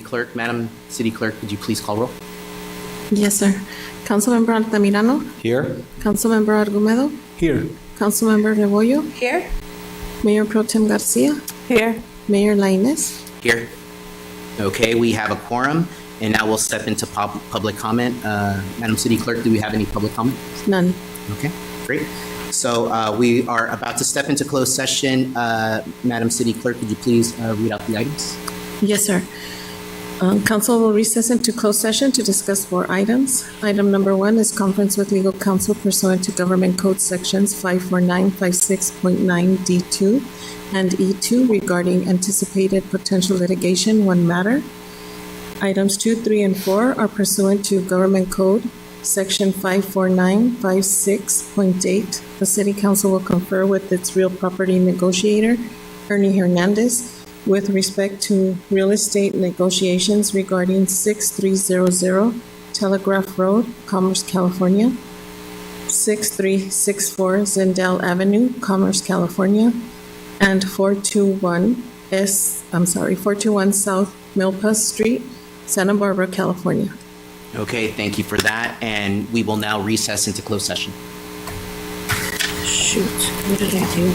Clerk. Madam City Clerk, could you please call roll? Yes, sir. Councilmember Altamirano, Here. Councilmember Argumedo, Here. Councilmember Rebollo, Here. Mayor Pro Tem Garcia, Here. Mayor Lainez. Here. Okay, we have a quorum, and now we'll step into public comment. Madam City Clerk, do we have any public comment? None. Okay, great. So we are about to step into closed session. Madam City Clerk, could you please read out the items? Yes, sir. Council will recess into closed session to discuss 4 items. Item number 1 is conference with legal counsel pursuant to Government Code Sections 54956.9 D2 and E2 regarding anticipated potential litigation, one matter. Items 2, 3, and 4 are pursuant to Government Code Section 54956.8. The City Council will confer with its real property negotiator, Ernie Hernandez, with respect to real estate negotiations regarding 6300 Telegraph Road, Commerce, California, 6364 Zindale Avenue, Commerce, California, and 421 South Milpas Street, Santa Barbara, California. Okay, thank you for that, and we will now recess into closed session. Shoot, what did I do?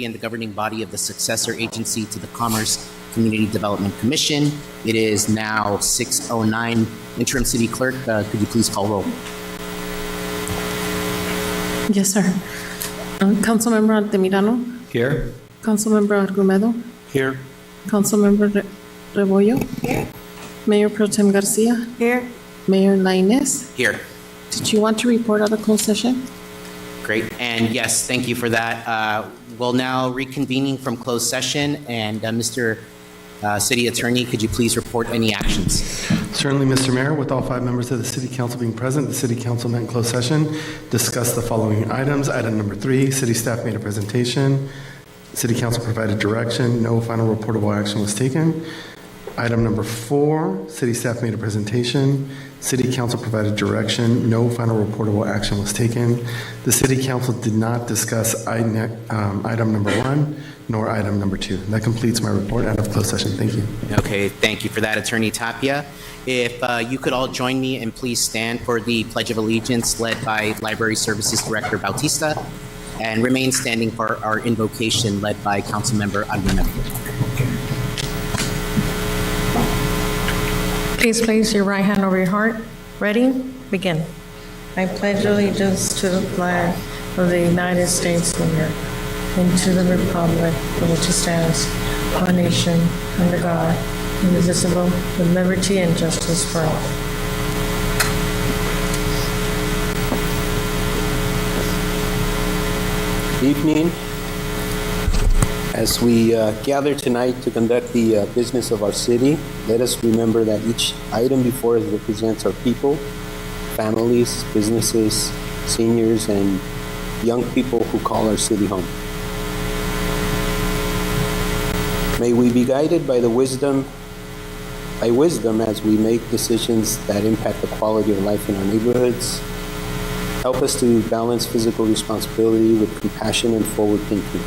authority and the governing body of the successor agency to the Commerce Community Development Commission. It is now 6:09. Interim City Clerk, could you please call roll? Yes, sir. Councilmember Altamirano, Here. Councilmember Argumedo, Here. Councilmember Rebollo. Here. Mayor Pro Tem Garcia. Here. Mayor Lainez. Here. Did you want to report on the closed session? Great. And yes, thank you for that. We'll now reconvening from closed session. And Mr. City Attorney, could you please report any actions? Certainly, Mr. Mayor. With all 5 members of the City Council being present, the City Council met in closed session, discussed the following items. Item number 3, City staff made a presentation. City Council provided direction. No final reportable action was taken. Item number 4, City staff made a presentation. City Council provided direction. No final reportable action was taken. The City Council did not discuss item number 1 nor item number 2. That completes my report out of closed session. Thank you. Okay, thank you for that, Attorney Tapia. If you could all join me and please stand for the Pledge of Allegiance led by Library Services Director Bautista, and remain standing for our invocation led by Councilmember Argumedo. Please place your right hand over your heart. Ready? Begin. I pledge allegiance to the flag of the United States of America and to the republic for which it stands, one nation, under God, indivisible, with liberty and justice for all. Good evening. As we gather tonight to conduct the business of our city, let us remember that each item before us represents our people, families, businesses, seniors, and young people who call our city home. May we be guided by wisdom as we make decisions that impact the quality of life in our neighborhoods. Help us to balance physical responsibility with compassion and forward thinking.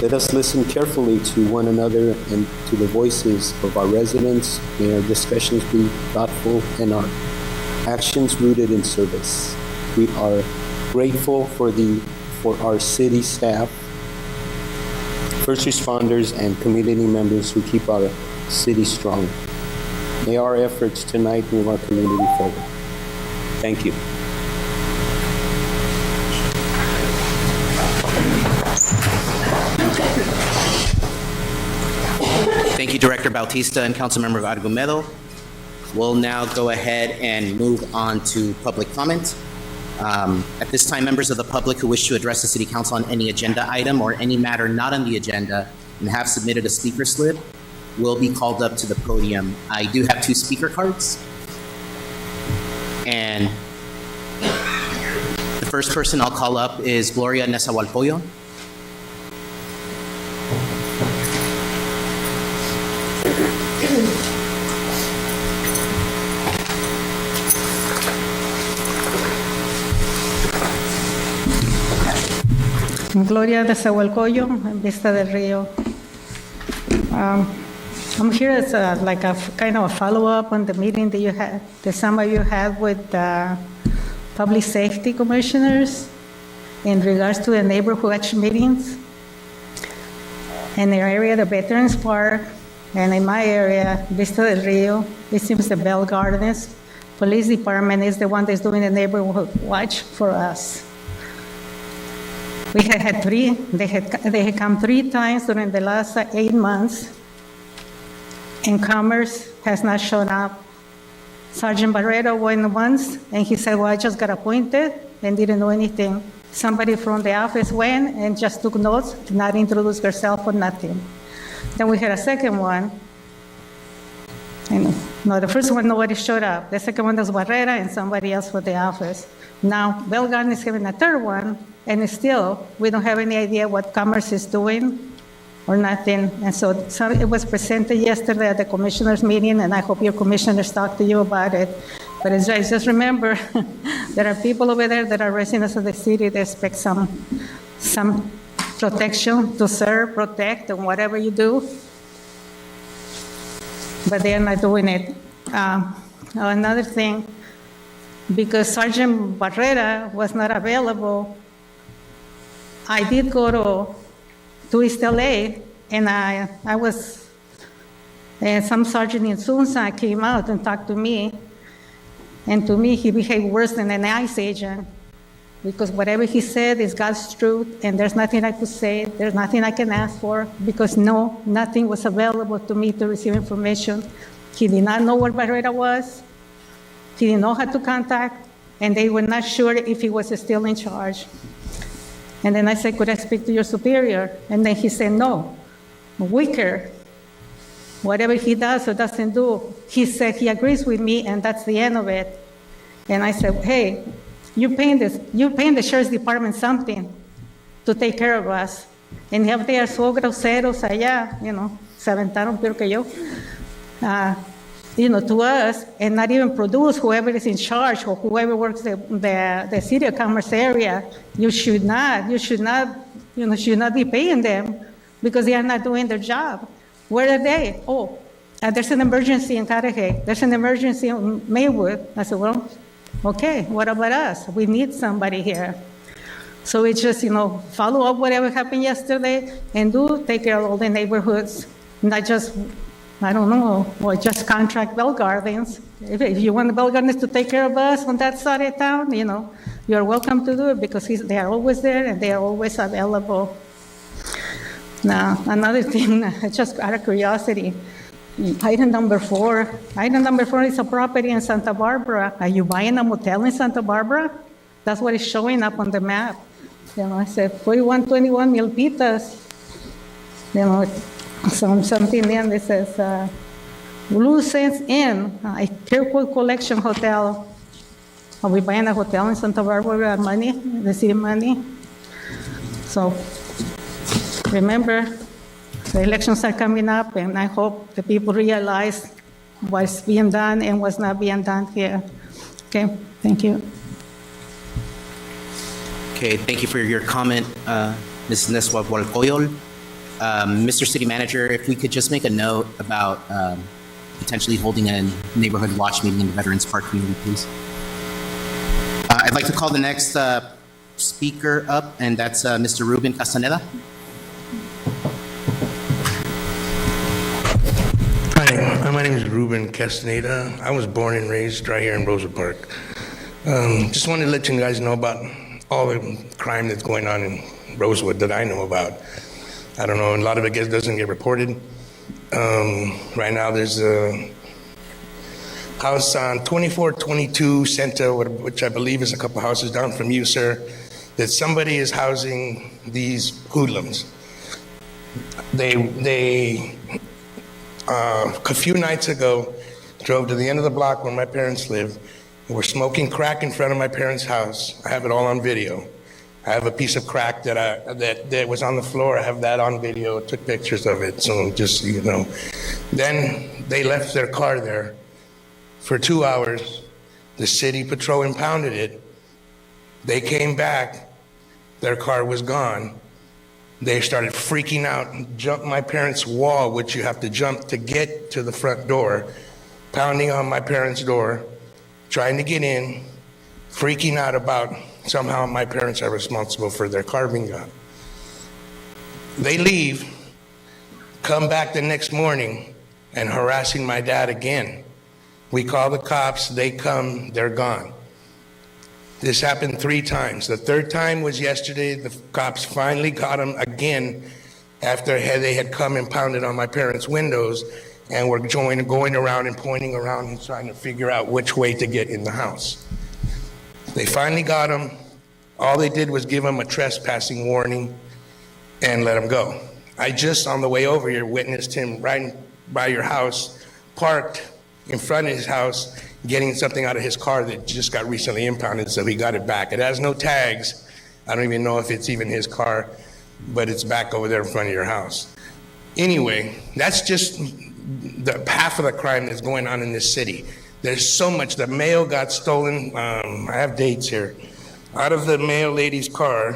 Let us listen carefully to one another and to the voices of our residents. May our discussions be thoughtful and our actions rooted in service. We are grateful for our city staff, first responders, and community members who keep our city strong. May our efforts tonight move our community forward. Thank you. Thank you, Director Bautista and Councilmember Argumedo. We'll now go ahead and move on to public comment. At this time, members of the public who wish to address the City Council on any agenda item or any matter not on the agenda and have submitted a speaker slip will be called up to the podium. I do have 2 speaker cards. And the first person I'll call up is Gloria Nezahualcóyotl. Gloria Nezahualcóyotl, Vista del Rio. I'm here as like a kind of a follow-up on the meeting that you had, that some of you had with the public safety commissioners in regards to the neighborhood watch meetings. In the area, the Veterans Park, and in my area, Vista del Rio, it seems the Bell Gardens Police Department is the one that's doing the neighborhood watch for us. We had 3, they had come 3 times during the last 8 months, and Commerce has not shown up. Sergeant Barreto went once, and he said, well, I just got appointed and didn't know anything. Somebody from the office went and just took notes, did not introduce herself or nothing. Then we had a second one. And no, the first one, nobody showed up. The second one was Barrera and somebody else for the office. Now, Bell Garden is having a third one, and still, we don't have any idea what Commerce is doing or nothing. And so it was presented yesterday at the commissioners' meeting, and I hope your commissioners talked to you about it. But it's just remember, there are people over there that are residents of the city that expect some protection to serve, protect, and whatever you do. But they are not doing it. Another thing, because Sergeant Barrera was not available, I did go to to East LA, and I was, some sergeant in Suiza came out and talked to me, and to me, he behaved worse than an ICE agent, because whatever he said is God's truth, and there's nothing I could say, there's nothing I can ask for, because nothing was available to me to receive information. He did not know where Barrera was, he didn't know how to contact, and they were not sure if he was still in charge. And then I said, could I speak to your superior? And then he said, no, weaker. Whatever he does or doesn't do, he said he agrees with me, and that's the end of it. And I said, hey, you're paying the sheriff's department something to take care of us. And if they are so groseros allá, se aventaron peor que yo, to us, and not even produce whoever is in charge or whoever works the city of Commerce area, you should not be paying them because they are not doing their job. Where are they? Oh, there's an emergency in Carajay. There's an emergency in Maywood. I said, well, okay, what about us? We need somebody here. So it's just, follow up whatever happened yesterday and take care of all the neighborhoods, not just, I don't know, or just contract Bell Gardens. If you want the Bell Gardens to take care of us on that side of town, you're welcome to do it because they are always there and they are always available. Now, another thing, just out of curiosity, item number 4. Item number 4 is a property in Santa Barbara. Are you buying a motel in Santa Barbara? That's what is showing up on the map. I said 4121 Milpitas. Something in that says Blue Sands Inn, a Kirkwood Collection Hotel. Are we buying a hotel in Santa Barbara with money, the city money? So remember, the elections are coming up, and I hope the people realize what's being done and what's not being done here. Okay, thank you. Okay, thank you for your comment, Ms. Neswa Walcoyol. Mr. City Manager, if we could just make a note about potentially holding a neighborhood watch meeting in the Veterans Park community, please. I'd like to call the next speaker up, and that's Mr. Ruben Castaneda. Hi, my name is Ruben Castaneda. I was born and raised right here in Rosa Park. Just wanted to let you guys know about all the crime that's going on in Rosewood that I know about. I don't know, a lot of it doesn't get reported. Right now there's a house on 2422 Senta, which I believe is a couple houses down from you, sir, that somebody is housing these hoodlums. They a few nights ago, drove to the end of the block where my parents live, and were smoking crack in front of my parents' house. I have it all on video. I have a piece of crack that was on the floor. I have that on video, took pictures of it, so just so you know. Then they left their car there for 2 hours. The city patrol impounded it. They came back, their car was gone. They started freaking out, jumped my parents' wall, which you have to jump to get to the front door, pounding on my parents' door, trying to get in, freaking out about somehow my parents are responsible for their car being gone. They leave, come back the next morning, and harassing my dad again. We call the cops, they come, they're gone. This happened 3 times. The 3rd time was yesterday. The cops finally got him again after they had come and pounded on my parents' windows and were going around and pointing around and trying to figure out which way to get in the house. They finally got him. All they did was give him a trespassing warning and let him go. I just, on the way over here, witnessed him right by your house, parked in front of his house, getting something out of his car that just got recently impounded, so he got it back. It has no tags. I don't even know if it's even his car, but it's back over there in front of your house. Anyway, that's just the half of the crime that's going on in this city. There's so much. The mail got stolen. I have dates here. Out of the mail lady's car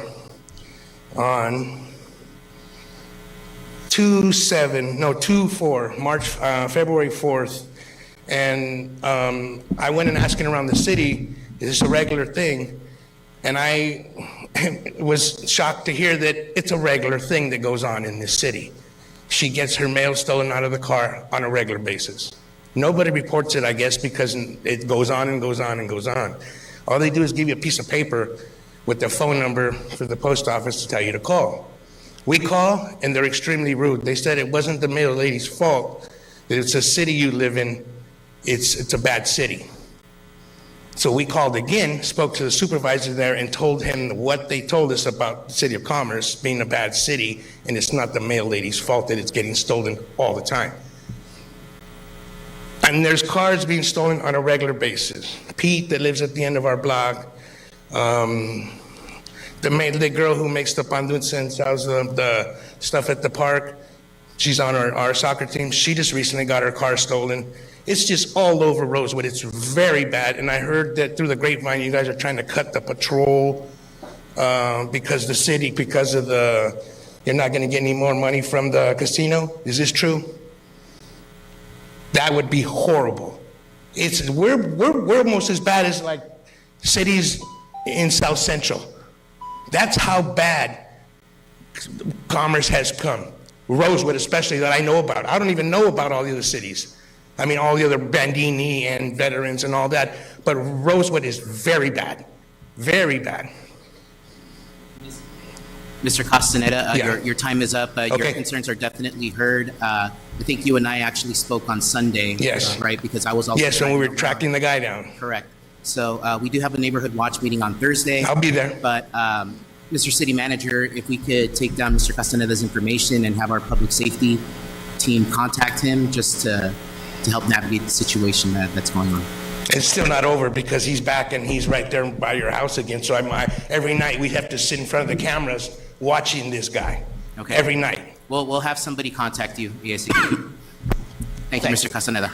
on February 4th, and I went and asking around the city, is this a regular thing? And was shocked to hear that it's a regular thing that goes on in this city. She gets her mail stolen out of the car on a regular basis. Nobody reports it, I guess, because it goes on and goes on and goes on. All they do is give you a piece of paper with the phone number for the post office to tell you to call. We call, and they're extremely rude. They said it wasn't the mail lady's fault, that it's a city you live in, it's a bad city. So we called again, spoke to the supervisor there, and told him what they told us about the city of Commerce being a bad city, and it's not the mail lady's fault that it's getting stolen all the time. And there's cars being stolen on a regular basis. Pete, that lives at the end of our block, the girl who makes the pan dulce and sells the stuff at the park, she's on our soccer team. She just recently got her car stolen. It's just all over Rosewood. It's very bad. And I heard that through the grapevine, you guys are trying to cut the patrol because you're not going to get any more money from the casino. Is this true? That would be horrible. We're almost as bad as like cities in South Central. That's how bad Commerce has come. Rosewood especially, that I know about. I don't even know about all the other cities. I mean, all the other Bandini and Veterans and all that. But Rosewood is very bad. Very bad. Mr. Castaneda, Yeah. your time is up. Your Okay. concerns are definitely heard. I think you and I actually spoke on Sunday. Yes. Right, because I was also. Yes, when we driving were around. tracking the guy down. Correct. So we do have a neighborhood watch meeting on Thursday. I'll be there. But Mr. City Manager, if we could take down Mr. Castaneda's information and have our public safety team contact him just to help navigate the situation that's going on. It's still not over because he's back and he's right there by your house again. So every night we have to sit in front of the cameras watching this guy. Okay. Every night. We'll have somebody contact you ASAP. Thank you, Thanks. Mr. Castaneda.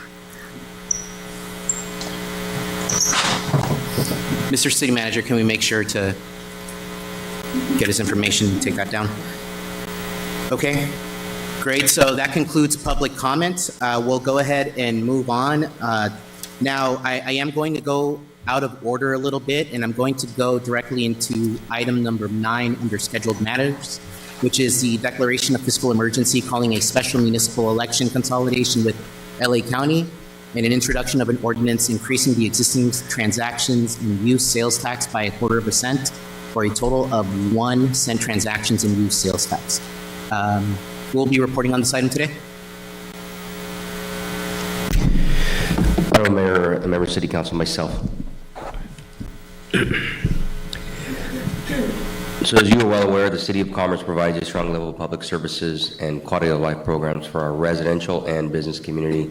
Mr. City Manager, can we make sure to get his information and take that down? Okay, great. So that concludes public comment. We'll go ahead and move on. Now, I am going to go out of order a little bit, and I'm going to go directly into item number 9 under scheduled matters, which is the declaration of fiscal emergency calling a special municipal election consolidation with LA County and an introduction of an ordinance increasing the existing transactions in use sales tax by 1/4 cent for a total of 1 cent transactions in use sales tax. We'll be reporting on this item today. Honorable Mayor, a member of City Council, myself. So as you are well aware, the City of Commerce provides a strong level of public services and quality of life programs for our residential and business community.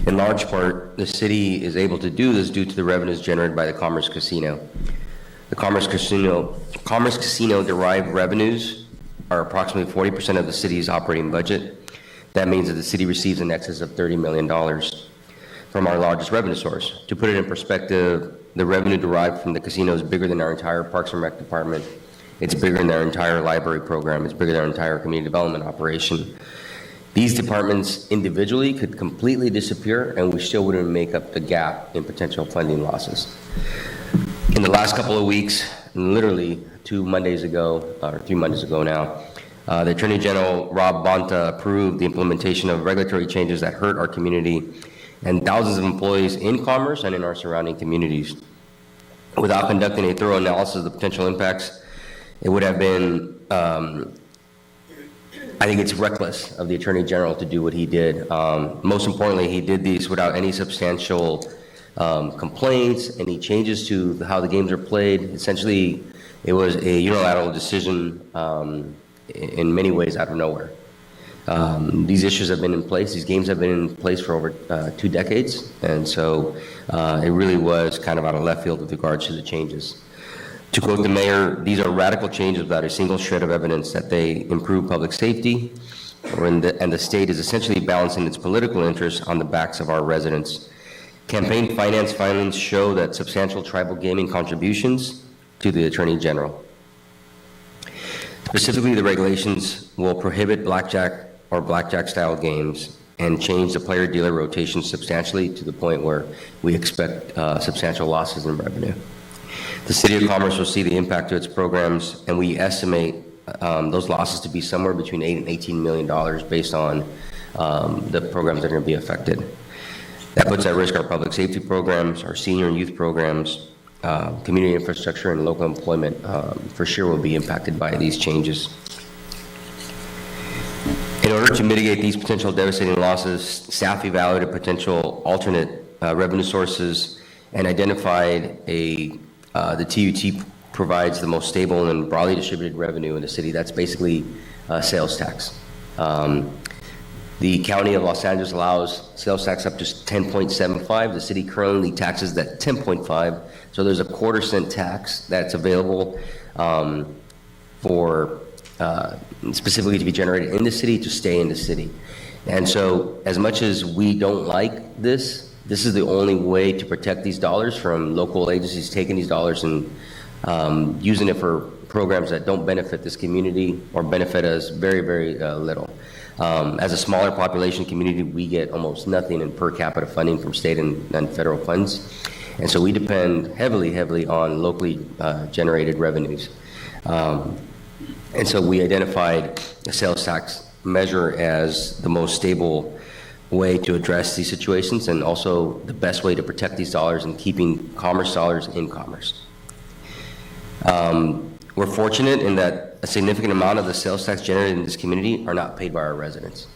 In large part, the city is able to do this due to the revenues generated by the Commerce Casino. The Commerce Casino derived revenues are approximately 40% of the city's operating budget. That means that the city receives in excess of $30 million from our largest revenue source. To put it in perspective, the revenue derived from the casino is bigger than our entire Parks and Rec department. It's bigger than our entire library program. It's bigger than our entire community development operation. These departments individually could completely disappear, and we still wouldn't make up the gap in potential funding losses. In the last couple of weeks, literally 2 Mondays ago, or 3 Mondays ago now, the Attorney General, Rob Bonta, approved the implementation of regulatory changes that hurt our community and thousands of employees in Commerce and in our surrounding communities. Without conducting a thorough analysis of the potential impacts, it would have been, I think it's reckless of the Attorney General to do what he did. Most importantly, he did these without any substantial complaints, any changes to how the games are played. Essentially, it was a unilateral decision in many ways out of nowhere. These issues have been in place, these games have been in place for over 2 decades, and so it really was kind of out of left field with regards to the changes. To quote the mayor, these are radical changes without a single shred of evidence that they improve public safety, and the state is essentially balancing its political interests on the backs of our residents. Campaign finance filings show that substantial tribal gaming contributions to the Attorney General. Specifically, the regulations will prohibit blackjack or blackjack-style games and change the player-dealer rotation substantially to the point where we expect substantial losses in revenue. The City of Commerce will see the impact to its programs, and we estimate those losses to be somewhere between $8 and $18 million based on the programs that are going to be affected. That puts at risk our public safety programs, our senior and youth programs, community infrastructure, and local employment for sure will be impacted by these changes. In order to mitigate these potential devastating losses, staff evaluated potential alternate revenue sources and identified the TUT provides the most stable and broadly distributed revenue in the city. That's basically sales tax. The County of Los Angeles allows sales tax up to 10.75. The city currently taxes that 10.5. So there's a quarter-cent tax that's available for specifically to be generated in the city to stay in the city. And so as much as we don't like this is the only way to protect these dollars from local agencies taking these dollars and using it for programs that don't benefit this community or benefit us very, very little. As a smaller population community, we get almost nothing in per capita funding from state and federal funds. And so we depend heavily on locally generated revenues. And so we identified a sales tax measure as the most stable way to address these situations and also the best way to protect these dollars and keeping commerce dollars in commerce. We're fortunate in that a significant amount of the sales tax generated in this community are not paid by our residents.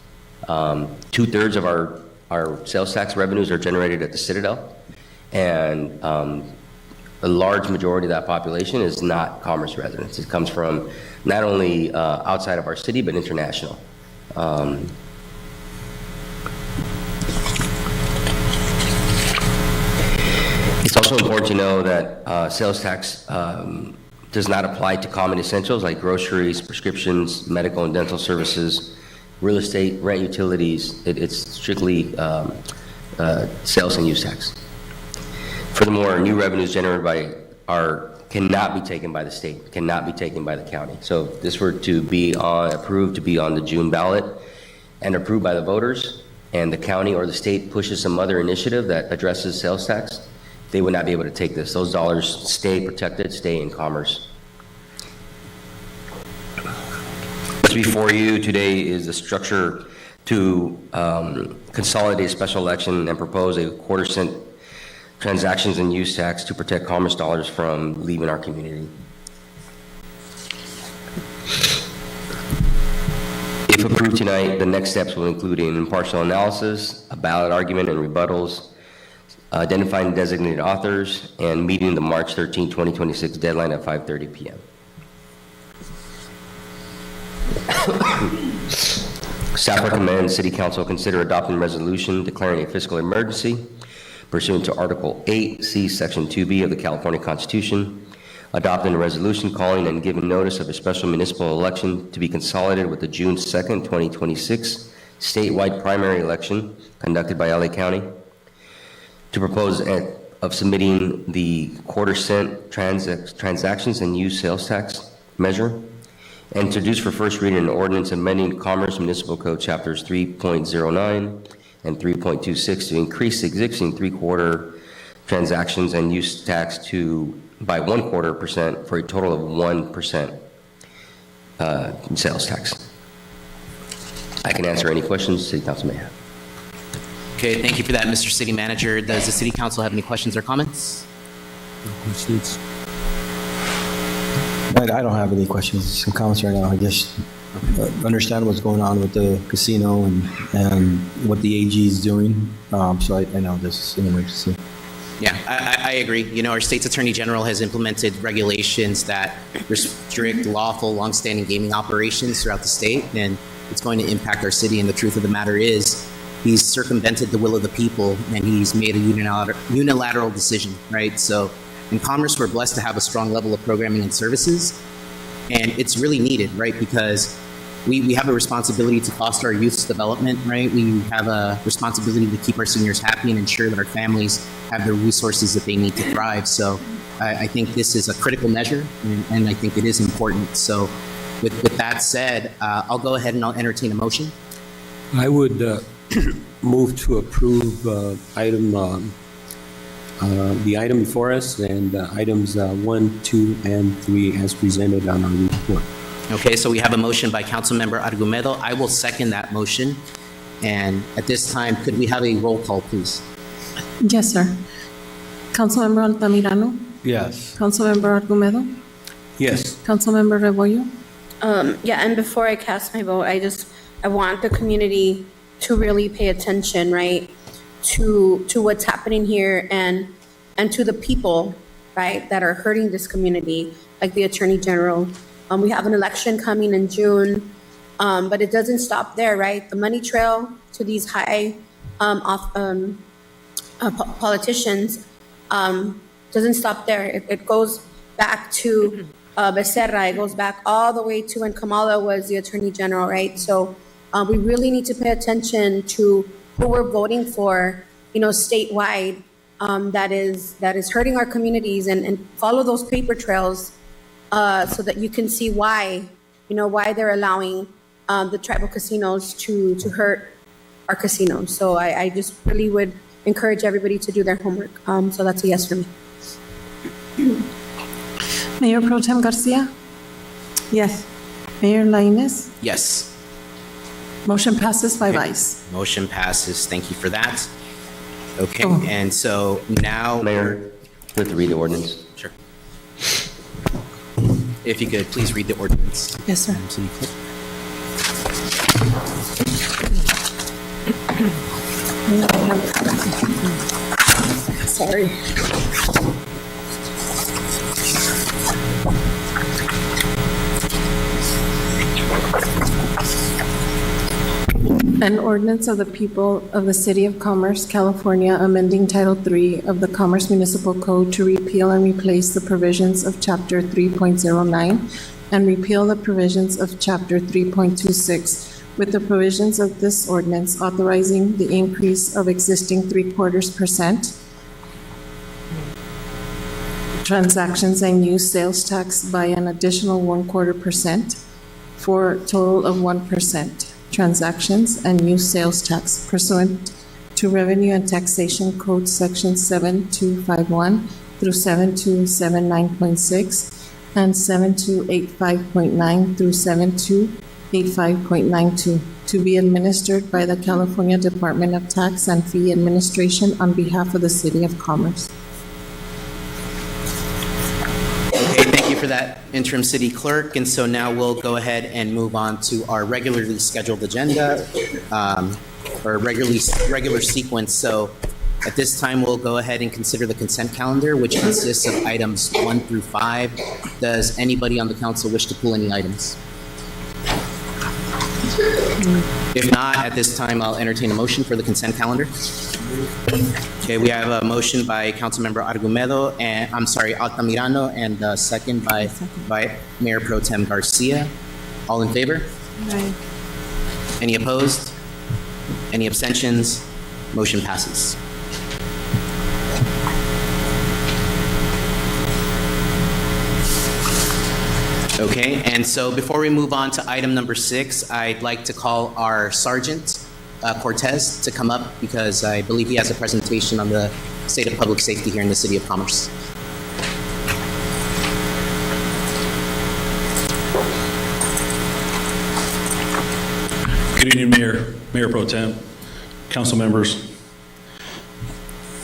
2/3 of our sales tax revenues are generated at the Citadel, and a large majority of that population is not Commerce residents. It comes from not only outside of our city, but international. It's also important to know that sales tax does not apply to common essentials like groceries, prescriptions, medical and dental services, real estate, rent, utilities. It's strictly sales and use tax. Furthermore, new revenues generated by cannot be taken by the state, cannot be taken by the county. So if this were to be approved to be on the June ballot and approved by the voters, and the county or the state pushes some other initiative that addresses sales tax, they would not be able to take this. Those dollars stay protected, stay in commerce. What's before you today is the structure to consolidate a special election and propose a quarter-cent transactions and use tax to protect commerce dollars from leaving our community. If approved tonight, the next steps will include an impartial analysis, a ballot argument and rebuttals, identifying designated authors, and meeting the March 13, 2026 deadline at 5:30 p.m. Staff recommends City Council consider adopting a resolution declaring a fiscal emergency pursuant to Article 8C, Section 2B of the California Constitution, adopting a resolution calling and giving notice of a special municipal election to be consolidated with the June 2nd, 2026 statewide primary election conducted by LA County, to propose of submitting the quarter-cent transactions and use sales tax measure, and introduce for first reading an ordinance amending Commerce Municipal Code Chapters 3.09 and 3.26 to increase the existing three-quarter transactions and use tax by 1/4% for a total of 1% sales tax. I can answer any questions City Council may have. Okay, thank you for that, Mr. City Manager. Does the City Council have any questions or comments? I don't have any questions, some comments right now. I just understand what's going on with the casino and what the AG is doing. So I know this is an emergency. Yeah, I agree. You know, our state's attorney general has implemented regulations that restrict lawful, longstanding gaming operations throughout the state, and it's going to impact our city. And the truth of the matter is, he's circumvented the will of the people, and he's made a unilateral decision, right? So in Commerce, we're blessed to have a strong level of programming and services, and it's really needed, right? Because we have a responsibility to foster our youth's development, right? We have a responsibility to keep our seniors happy and ensure that our families have the resources that they need to thrive. So I think this is a critical measure, and I think it is important. So with that said, I'll go ahead and I'll entertain a motion. I would move to approve item the item before us and items 1, 2, and 3 as presented on our report. Okay, so we have a motion by Councilmember Argumedo. I will second that motion. And at this time, could we have a roll call, please? Yes, sir. Councilmember Altamirano, Yes. Councilmember Argumedo, Yes. Councilmember Rebollo. Yeah, and before I cast my vote, I want the community to really pay attention, right, to what's happening here and to the people, right, that are hurting this community, like the Attorney General. We have an election coming in June, but it doesn't stop there, right? The money trail to these high politicians doesn't stop there. It goes back to Becerra. It goes back all the way to when Kamala was the Attorney General, right? So we really need to pay attention to who we're voting for, statewide, that is hurting our communities, and follow those paper trails so that you can see why they're allowing the tribal casinos to hurt our casinos. So I just really would encourage everybody to do their homework. So that's a yes for me. Mayor Pro Tem Garcia, Yes. Mayor Lainez. Yes. Motion passes 5 ayes. Motion passes. Thank you for that. Okay, Oh. and so now. Mayor, we have to read the ordinance. Sure. If you could, please read the ordinance. Yes, sir. City Clerk. Sorry. An ordinance of the people of the City of Commerce, California, amending Title III of the Commerce Municipal Code to repeal and replace the provisions of Chapter 3.09 and repeal the provisions of Chapter 3.26 with the provisions of this ordinance authorizing the increase of existing 0.75% transactions and use sales tax by an additional 1/4% for a total of 1% transactions and use sales tax pursuant to Revenue and Taxation Code Section 7251 through 7279.6 and 7285.9 through 7285.92 to be administered by the California Department of Tax and Fee Administration on behalf of the City of Commerce. Okay, thank you for that, interim city clerk. And so now we'll go ahead and move on to our regularly scheduled agenda, or regular sequence. So at this time, we'll go ahead and consider the consent calendar, which consists of items 1 through 5. Does anybody on the council wish to pull any items? If not, at this time, I'll entertain a motion for the consent calendar. Okay, we have a motion by Councilmember Argumedo, and, Altamirano, and a second by Mayor Pro Tem Garcia. All in favor? Aye. Any opposed? Any abstentions? Motion passes. Okay, and so before we move on to item number 6, I'd like to call our Sergeant Cortez to come up because I believe he has a presentation on the state of public safety here in the City of Commerce. Good evening, Mayor Pro Tem, council members.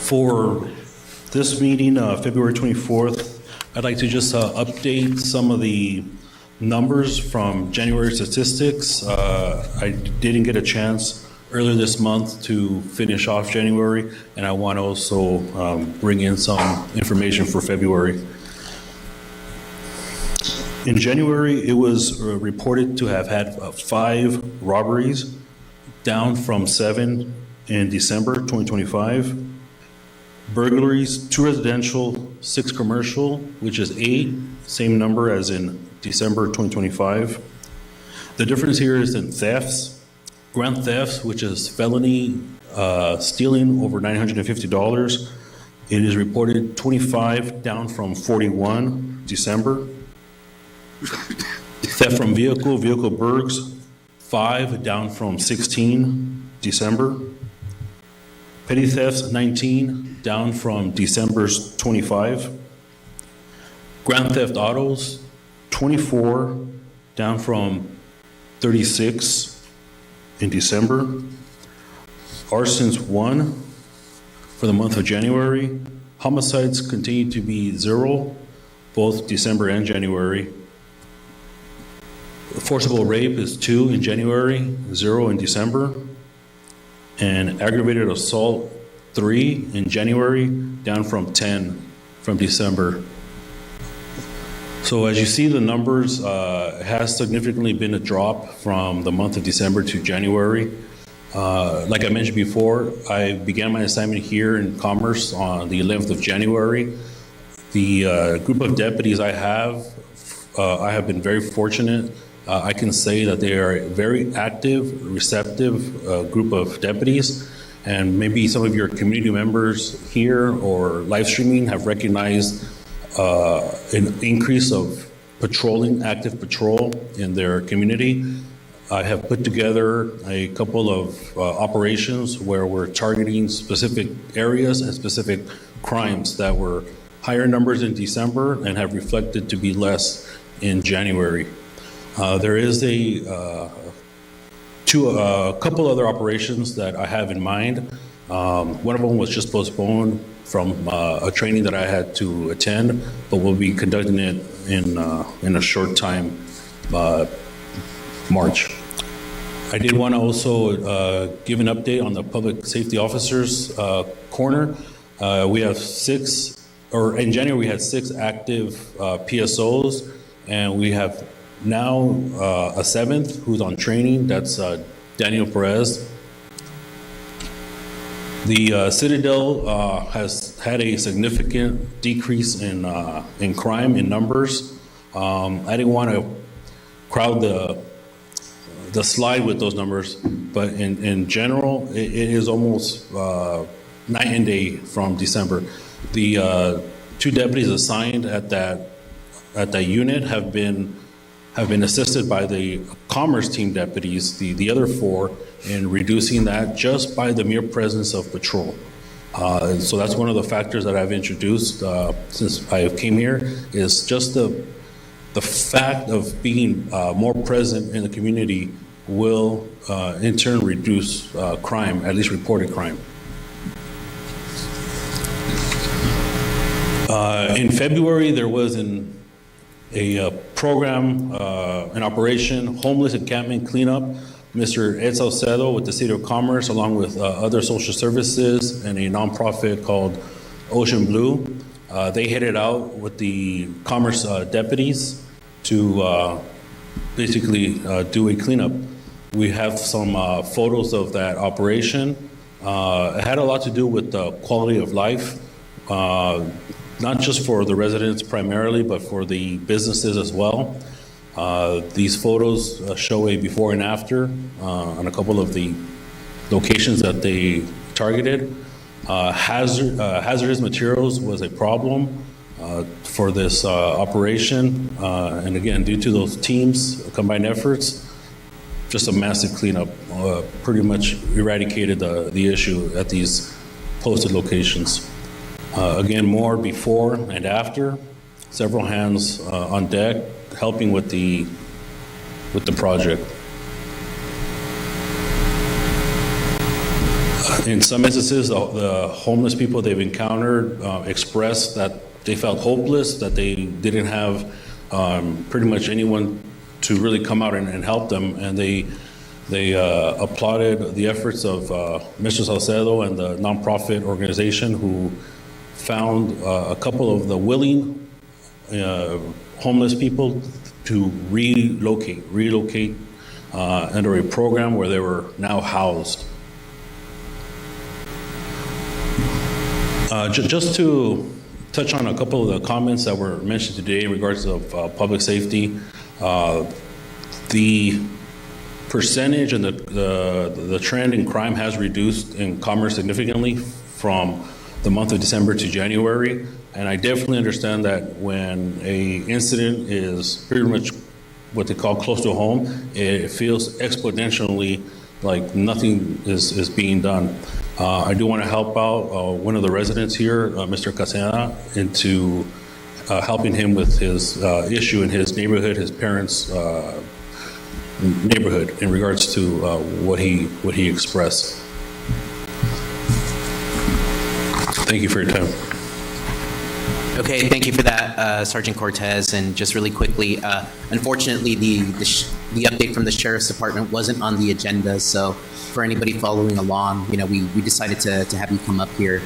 For this meeting, February 24th, I'd like to just update some of the numbers from January statistics. I didn't get a chance earlier this month to finish off January, and I want to also bring in some information for February. In January, it was reported to have had 5 robberies, down from 7 in December 2025. Burglaries, 2 residential, 6 commercial, which is 8, same number as in December 2025. The difference here is in thefts. Grand thefts, which is felony stealing over $950. It is reported 25, down from 41 December. Theft from vehicle burgs, 5, down from 16 December. Petty thefts, 19, down from December's 25. Grand theft autos, 24, down from 36 in December. Arsons, 1 for the month of January. Homicides continue to be 0, both December and January. Forcible rape is 2 in January, 0 in December. And aggravated assault, 3 in January, down from 10 from December. So as you see, the numbers has significantly been a drop from the month of December to January. Like I mentioned before, I began my assignment here in Commerce on the 11th of January. The group of deputies I have been very fortunate. I can say that they are a very active, receptive group of deputies. And maybe some of your community members here or live streaming have recognized an increase of patrolling, active patrol in their community. I have put together a couple of operations where we're targeting specific areas and specific crimes that were higher numbers in December and have reflected to be less in January. There is a couple other operations that I have in mind. One of them was just postponed from a training that I had to attend, but we'll be conducting it in a short time, March. I did want to also give an update on the public safety officers corner. We have 6, or in January we had 6 active PSOs, and we have now a 7th who's on training. That's Daniel Perez. The Citadel has had a significant decrease in crime in numbers. I didn't want to crowd the slide with those numbers, but in general, it is almost night and day from December. The 2 deputies assigned at that unit have been assisted by the Commerce team deputies, the other 4, in reducing that just by the mere presence of patrol. So that's one of the factors that I've introduced since I came here, is just the fact of being more present in the community will in turn reduce crime, at least reported crime. In February, there was a program, an operation, homeless encampment cleanup. Mr. Ed Salcedo with the City of Commerce, along with other social services and a nonprofit called Ocean Blue, they headed out with the Commerce deputies to basically do a cleanup. We have some photos of that operation. It had a lot to do with the quality of life, not just for the residents primarily, but for the businesses as well. These photos show a before and after on a couple of the locations that they targeted. Hazardous materials was a problem for this operation. And again, due to those teams' combined efforts, just a massive cleanup, pretty much eradicated the issue at these posted locations. Again, more before and after, several hands on deck, helping with the project. In some instances, the homeless people they've encountered expressed that they felt hopeless, that they didn't have pretty much anyone to really come out and help them, and they applauded the efforts of Mr. Salcedo and the nonprofit organization who found a couple of the willing homeless people to relocate under a program where they were now housed. Just to touch on a couple of the comments that were mentioned today in regards of public safety, the percentage and the trend in crime has reduced in Commerce significantly from the month of December to January. And I definitely understand that when a incident is pretty much what they call close to home, it feels exponentially like nothing is being done. I do want to help out one of the residents here, Mr. Casena, into helping him with his issue in his neighborhood, his parents' neighborhood, in regards to what he expressed. Thank you for your time. Okay, thank you for that, Sergeant Cortez. And just really quickly, unfortunately, the update from the Sheriff's Department wasn't on the agenda. So for anybody following along, we decided to have you come up here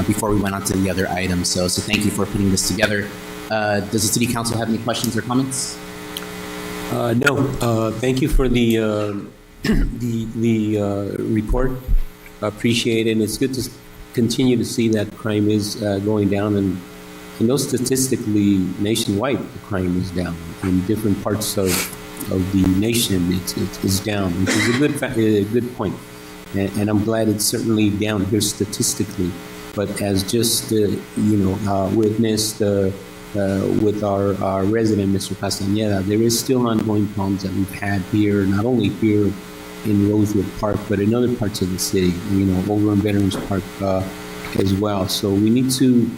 before we went on to the other items. So thank you for putting this together. Does the City Council have any questions or comments? No, thank you for the report. Appreciate it. And it's good to continue to see that crime is going down, and I know statistically nationwide the crime is down. In different parts of the nation, it's down, which is a good point. And I'm glad it's certainly down here statistically. But as just witnessed with our resident, Mr. Castañeda, there is still ongoing problems that we've had here, not only here in Rosewood Park, but in other parts of the city, over in Veterans Park as well. So we need to,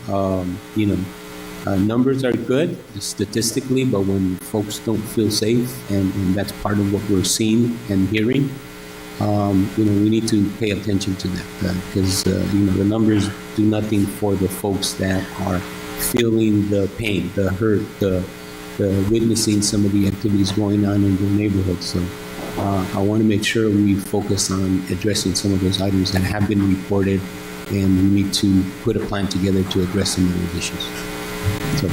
numbers are good statistically, but when folks don't feel safe, and that's part of what we're seeing and hearing, we need to pay attention to that because, the numbers do nothing for the folks that are feeling the pain, the hurt, the witnessing some of the activities going on in their neighborhood. So I want to make sure we focus on addressing some of those items that have been reported, and we need to put a plan together to address some of those issues. So,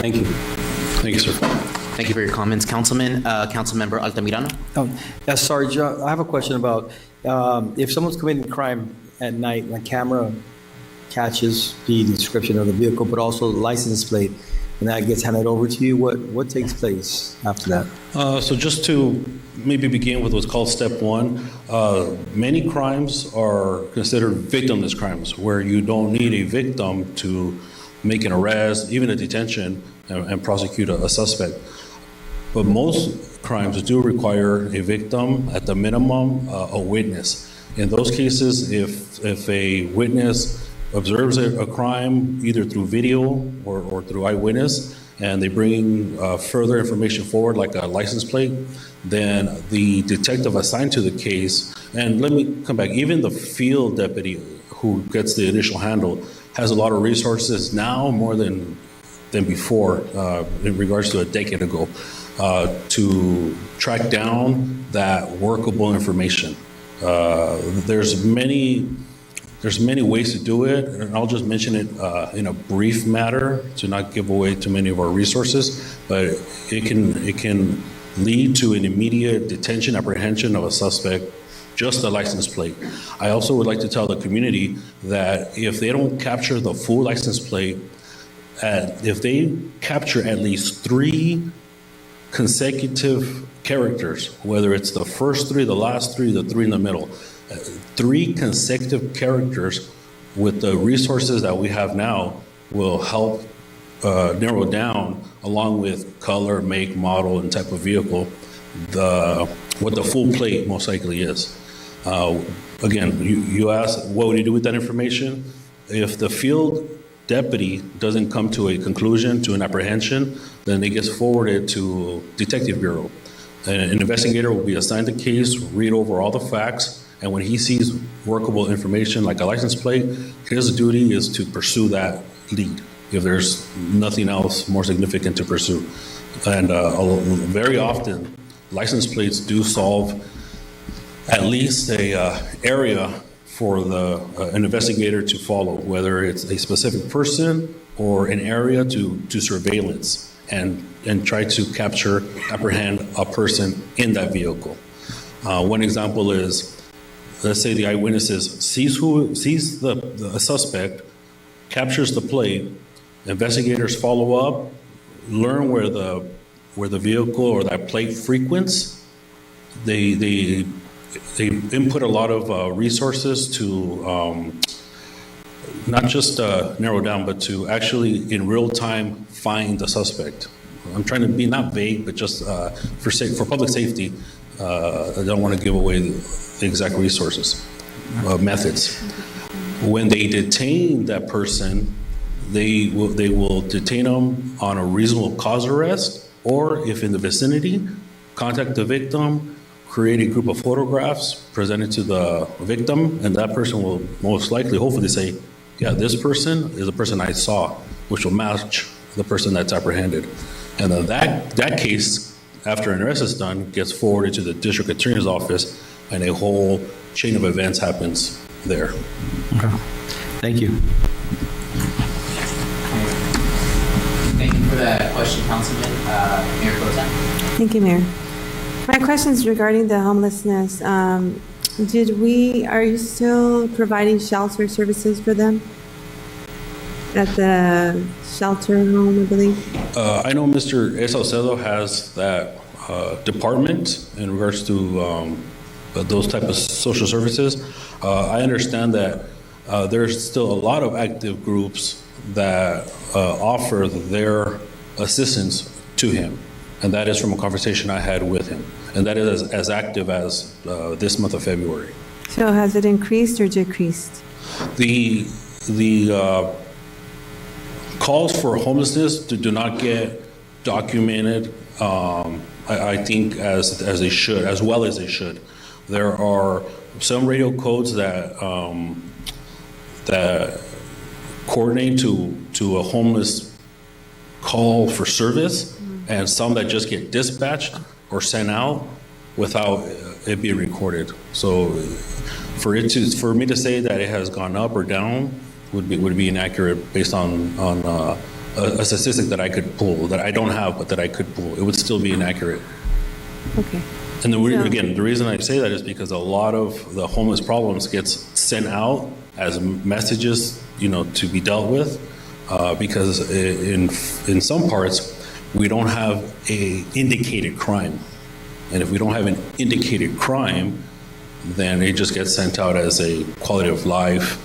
thank you. Thank you, sir. Thank you for your comments, Councilman. Councilmember Altamirano? Yes, Sarge, I have a question about if someone's committing a crime at night, when camera catches the description of the vehicle, but also the license plate, and that gets handed over to you, what takes place after that? So just to maybe begin with what's called step one, many crimes are considered victimless crimes, where you don't need a victim to make an arrest, even a detention, and prosecute a suspect. But most crimes do require a victim, at the minimum, a witness. In those cases, if a witness observes a crime either through video or through eyewitness, and they bring further information forward, like a license plate, then the detective assigned to the case, and let me come back, even the field deputy who gets the initial handle has a lot of resources now, more than before, in regards to a decade ago, to track down that workable information. There's many ways to do it, and I'll just mention it in a brief matter to not give away too many of our resources, but it can lead to an immediate detention, apprehension of a suspect, just a license plate. I also would like to tell the community that if they don't capture the full license plate, if they capture at least 3 consecutive characters, whether it's the first 3, the last 3, the 3 in the middle, 3 consecutive characters with the resources that we have now will help narrow down, along with color, make, model, and type of vehicle, what the full plate most likely is. Again, you asked, what would you do with that information? If the field deputy doesn't come to a conclusion, to an apprehension, then it gets forwarded to Detective Bureau. An investigator will be assigned the case, read over all the facts, and when he sees workable information like a license plate, his duty is to pursue that lead if there's nothing else more significant to pursue. And very often, license plates do solve at least a area for an investigator to follow, whether it's a specific person or an area to surveillance and try to capture, apprehend a person in that vehicle. One example is, let's say the eyewitness sees the suspect, captures the plate, investigators follow up, learn where the vehicle or that plate frequents. They input a lot of resources to not just narrow down, but to actually in real time find the suspect. I'm trying to be not vague, but just for public safety, I don't want to give away the exact resources. methods. When they detain that person, they will detain them on a reasonable cause arrest, or if in the vicinity, contact the victim, create a group of photographs, present it to the victim, and that person will most likely, hopefully say, yeah, this person is the person I saw, which will match the person that's apprehended. And then that case, after an arrest is done, gets forwarded to the district attorney's office, and a whole chain of events happens there. Okay. Thank you. Thank you for that question, Councilman. Mayor Pro Tem. Thank you, Mayor. My question is regarding the homelessness. Are you still providing shelter services for them? At the shelter home, I believe? I know Mr. Salcedo has that department in regards to those type of social services. I understand that there's still a lot of active groups that offer their assistance to him, and that is from a conversation I had with him, and that is as active as this month of February. So has it increased or decreased? The calls for homelessness do not get documented, I think, as they should, as well as they should. There are some radio codes that coordinate to a homeless call for service, and some that just get dispatched or sent out without it being recorded. So for me to say that it has gone up or down would be inaccurate based on a statistic that I could pull, that I don't have, but that I could pull. It would still be inaccurate. Okay. And again, the reason I say that is because a lot of the homeless problems gets sent out as messages, to be dealt with, because in some parts, we don't have a indicated crime. And if we don't have an indicated crime, then it just gets sent out as a quality of life,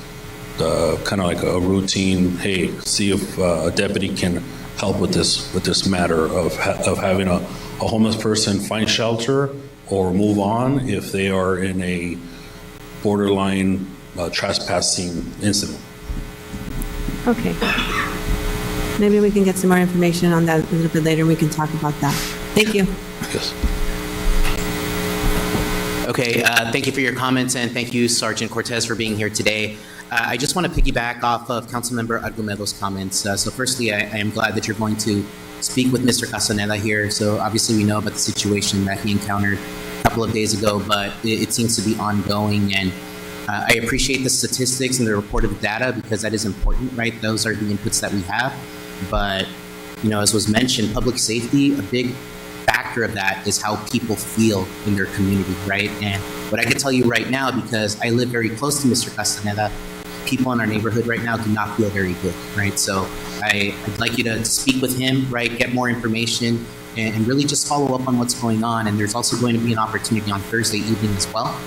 kind of like a routine, hey, see if a deputy can help with this matter of having a homeless person find shelter or move on if they are in a borderline trespassing incident. Okay. Maybe we can get some more information on that a little bit later, and we can talk about that. Thank you. Yes. Okay, thank you for your comments, and thank you, Sergeant Cortez, for being here today. I just want to piggyback off of Councilmember Argumedo's comments. So firstly, I am glad that you're going to speak with Mr. Castaneda here. So obviously we know about the situation that he encountered a couple of days ago, but it seems to be ongoing. And I appreciate the statistics and the reported data because that is important, right? Those are the inputs that we have. But, as was mentioned, public safety, a big factor of that is how people feel in their community, right? And what I can tell you right now, because I live very close to Mr. Castaneda, people in our neighborhood right now do not feel very good, right? So I'd like you to speak with him, right? Get more information and really just follow up on what's going on. And there's also going to be an opportunity on Thursday evening as well,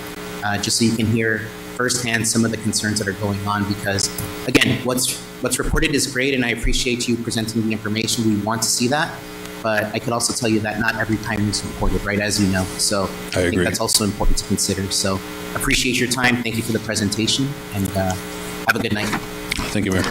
just so you can hear firsthand some of the concerns that are going on. Because again, what's reported is great, and I appreciate you presenting the information. We want to see that. But I could also tell you that not every time is reported, right, as you know. So I think that's also important to consider. So appreciate your time. Thank you for the presentation, and have a good night. Thank you, Mayor.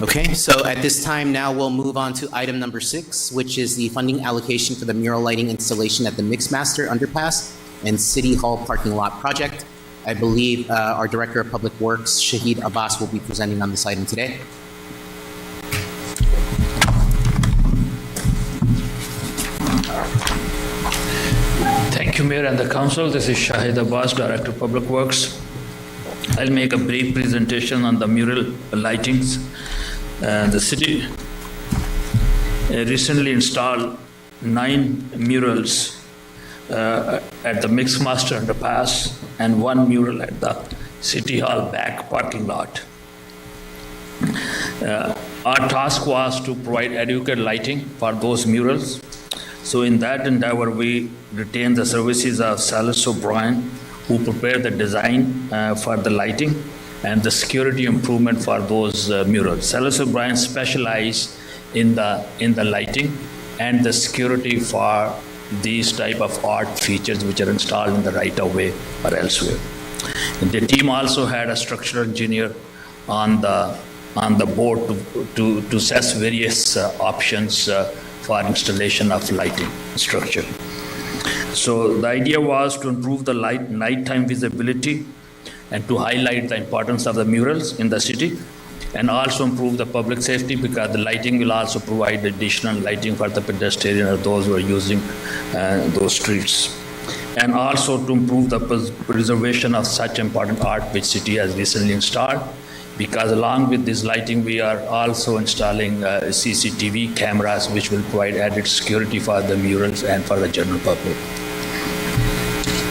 Okay, so at this time now we'll move on to item number 6, which is the funding allocation for the mural lighting installation at the Mixmaster Underpass and City Hall parking lot project. I believe our Director of Public Works, Shahid Abbas, will be presenting on this item today. Thank you, Mayor and the Council. This is Shahid Abbas, Director of Public Works. I'll make a brief presentation on the mural lightings. The city recently installed 9 murals at the Mixmaster Underpass and 1 mural at the City Hall back parking lot. Our task was to provide adequate lighting for those murals. So in that endeavor, we retained the services of Salas O'Brien, who prepared the design for the lighting and the security improvement for those murals. Salas O'Brien specialized in the lighting and the security for these type of art features which are installed in the right-of-way or elsewhere. And the team also had a structural engineer on the board to assess various options for installation of lighting structure. So the idea was to improve the nighttime visibility and to highlight the importance of the murals in the city, and also improve the public safety because the lighting will also provide additional lighting for the pedestrian or those who are using those streets. And also to improve the preservation of such important art which city has recently installed, because along with this lighting, we are also installing CCTV cameras which will provide added security for the murals and for the general public.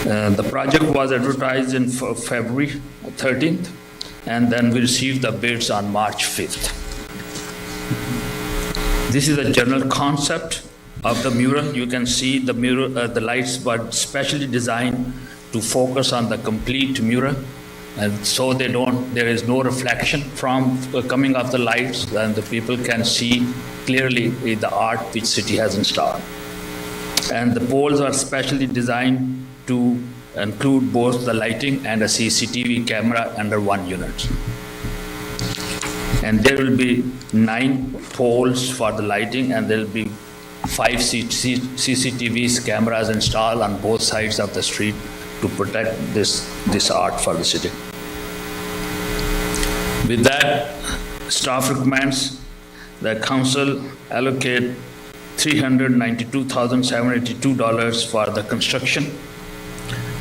The project was advertised in February 13th, and then we received the bids on March 5th. This is the general concept of the mural. You can see the mural, the lights were specially designed to focus on the complete mural, and so there is no reflection from coming off the lights, and the people can see clearly the art which city has installed. And the poles are specially designed to include both the lighting and a CCTV camera under one unit. And there will be 9 poles for the lighting, and there will be 5 CCTV cameras installed on both sides of the street to protect this art for the city. With that, staff recommends the council allocate $392,782 for the construction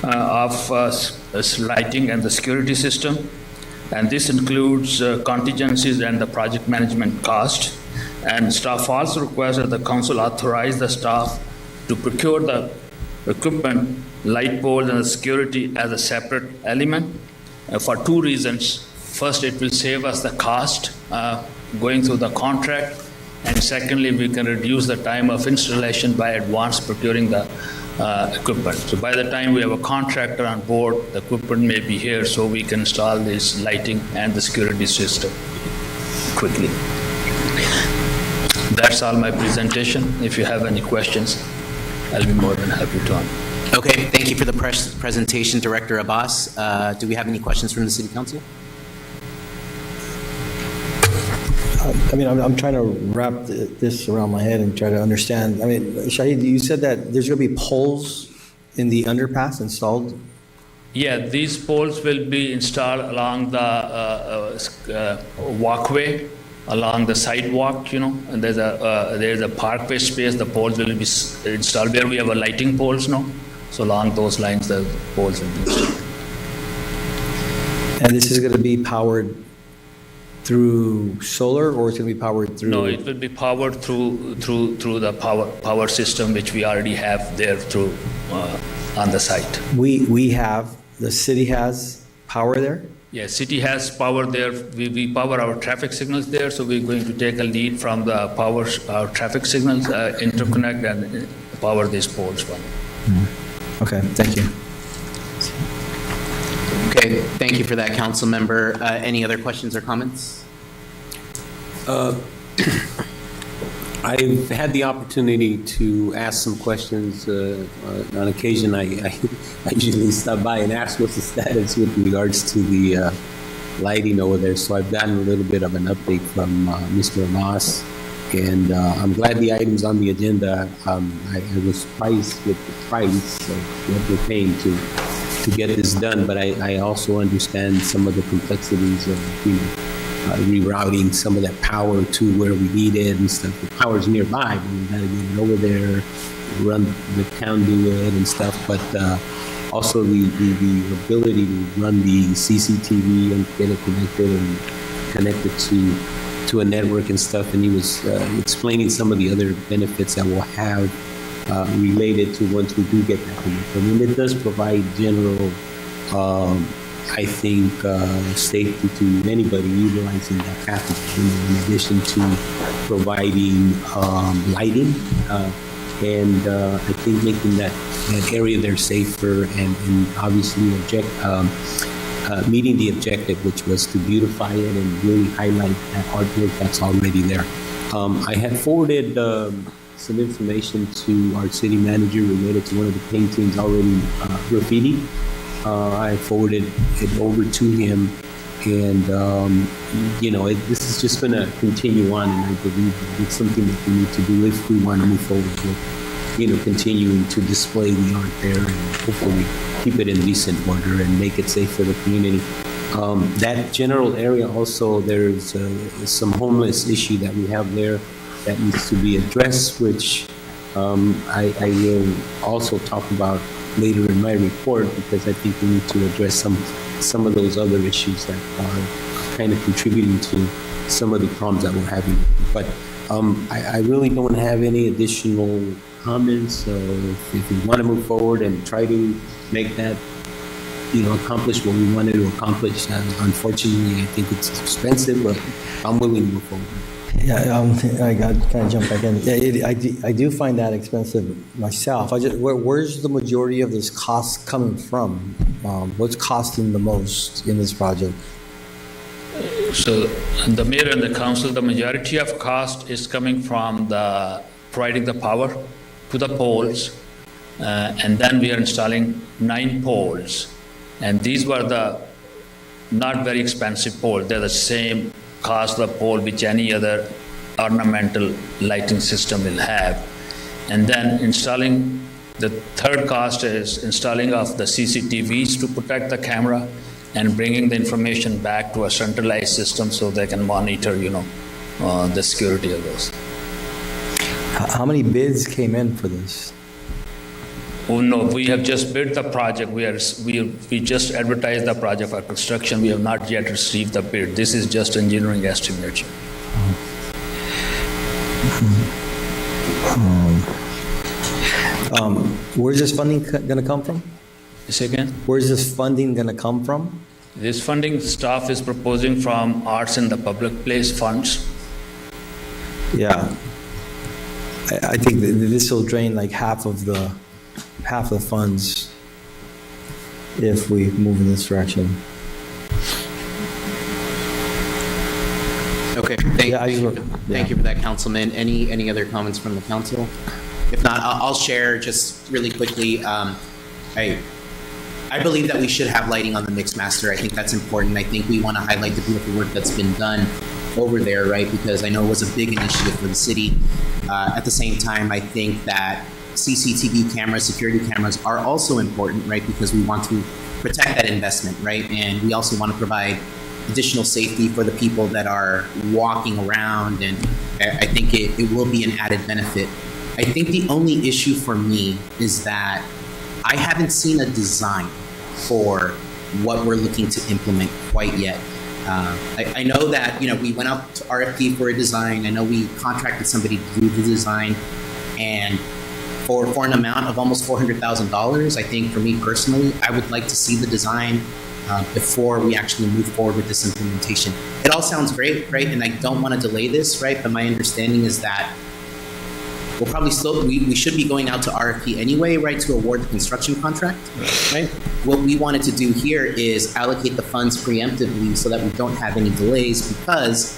of lighting and the security system, and this includes contingencies and the project management cost. And staff also requests that the council authorize the staff to procure the equipment, light poles and the security as a separate element for 2 reasons. First, it will save us the cost going through the contract, and secondly, we can reduce the time of installation by advance procuring the equipment. So by the time we have a contractor on board, the equipment may be here, so we can install this lighting and the security system quickly. That's all my presentation. If you have any questions, I'll be more than happy to answer. Okay, thank you for the presentation, Director Abbas. Do we have any questions from the City Council? I mean, I'm trying to wrap this around my head and try to understand. I mean, Shahid, you said that there's going to be poles in the underpass installed? Yeah, these poles will be installed along the walkway, along the sidewalk, and there's a parkway space. The poles will be installed where we have a lighting poles now. So along those lines, the poles will be installed. And this is going to be powered through solar, or it's going to be powered through? No, it will be powered through the power system which we already have there through on the site. The city has power there? Yeah, city has power there. We power our traffic signals there, so we're going to take a lead from the our traffic signals, interconnect and power these poles. Okay, thank you. Okay, thank you for that, council member. Any other questions or comments? I've had the opportunity to ask some questions. On occasion, I usually stop by and ask what's the status with regards to the lighting over there. So I've gotten a little bit of an update from Mr. Amas, and I'm glad the item's on the agenda. I was surprised with the price of what we're paying to get this done, but I also understand some of the complexities of rerouting some of that power to where we need it and stuff. The power's nearby, but we gotta get it over there, run the conduit and stuff, but also the ability to run the CCTV and get it connected to a network and stuff. And he was explaining some of the other benefits that we'll have related to once we do get that connected. I mean, it does provide general, I think, safety to anybody utilizing that package, in addition to providing lighting and I think making that area there safer and obviously meeting the objective, which was to beautify it and really highlight that artwork that's already there. I had forwarded some information to our city manager related to one of the paintings already graffiti. I forwarded it over to him, and this is just going to continue on, and I believe that it's something that we need to do if we want to move forward with, continuing to display the art there and hopefully keep it in decent order and make it safe for the community. That general area also, there's some homeless issue that we have there that needs to be addressed, which I will also talk about later in my report, because I think we need to address some of those other issues that are kind of contributing to some of the problems that we're having. But I really don't have any additional comments. So if we want to move forward and try to make that, accomplish what we wanted to accomplish, unfortunately, I think it's expensive, but I'm willing to move forward. Yeah, I got kind of jump back in. Yeah, I do find that expensive myself. Where's the majority of this cost coming from? What's costing the most in this project? So the mayor and the council, the majority of cost is coming from providing the power to the poles, and then we are installing 9 poles. And these were the not very expensive poles. They're the same cost the pole which any other ornamental lighting system will have. And then installing, the third cost is installing of the CCTVs to protect the camera and bringing the information back to a centralized system so they can monitor, the security of those. How many bids came in for this? Oh, no, we have just bid the project. We just advertised the project for construction. We have not yet received the bid. This is just engineering estimate. Where's this funding going to come from? Say again? Where's this funding going to come from? This funding staff is proposing from arts in the public place funds. Yeah. I think that this will drain like half of the funds if we move in this direction. Okay, thank you for that, Councilman. Any other comments from the council? If not, I'll share just really quickly. I believe that we should have lighting on the Mixmaster. I think that's important. I think we want to highlight the beautiful work that's been done over there, right? Because I know it was a big initiative for the city. At the same time, I think that CCTV cameras, security cameras are also important, right? Because we want to protect that investment, right? And we also want to provide additional safety for the people that are walking around. And I think it will be an added benefit. I think the only issue for me is that I haven't seen a design for what we're looking to implement quite yet. I know that, we went out to RFP for a design. I know we contracted somebody to do the design, and for an amount of almost $400,000, I think for me personally, I would like to see the design before we actually move forward with this implementation. It all sounds great, right? And I don't want to delay this, right? But my understanding is that we'll probably we should be going out to RFP anyway, right, to award the construction contract, right? What we wanted to do here is allocate the funds preemptively so that we don't have any delays, because,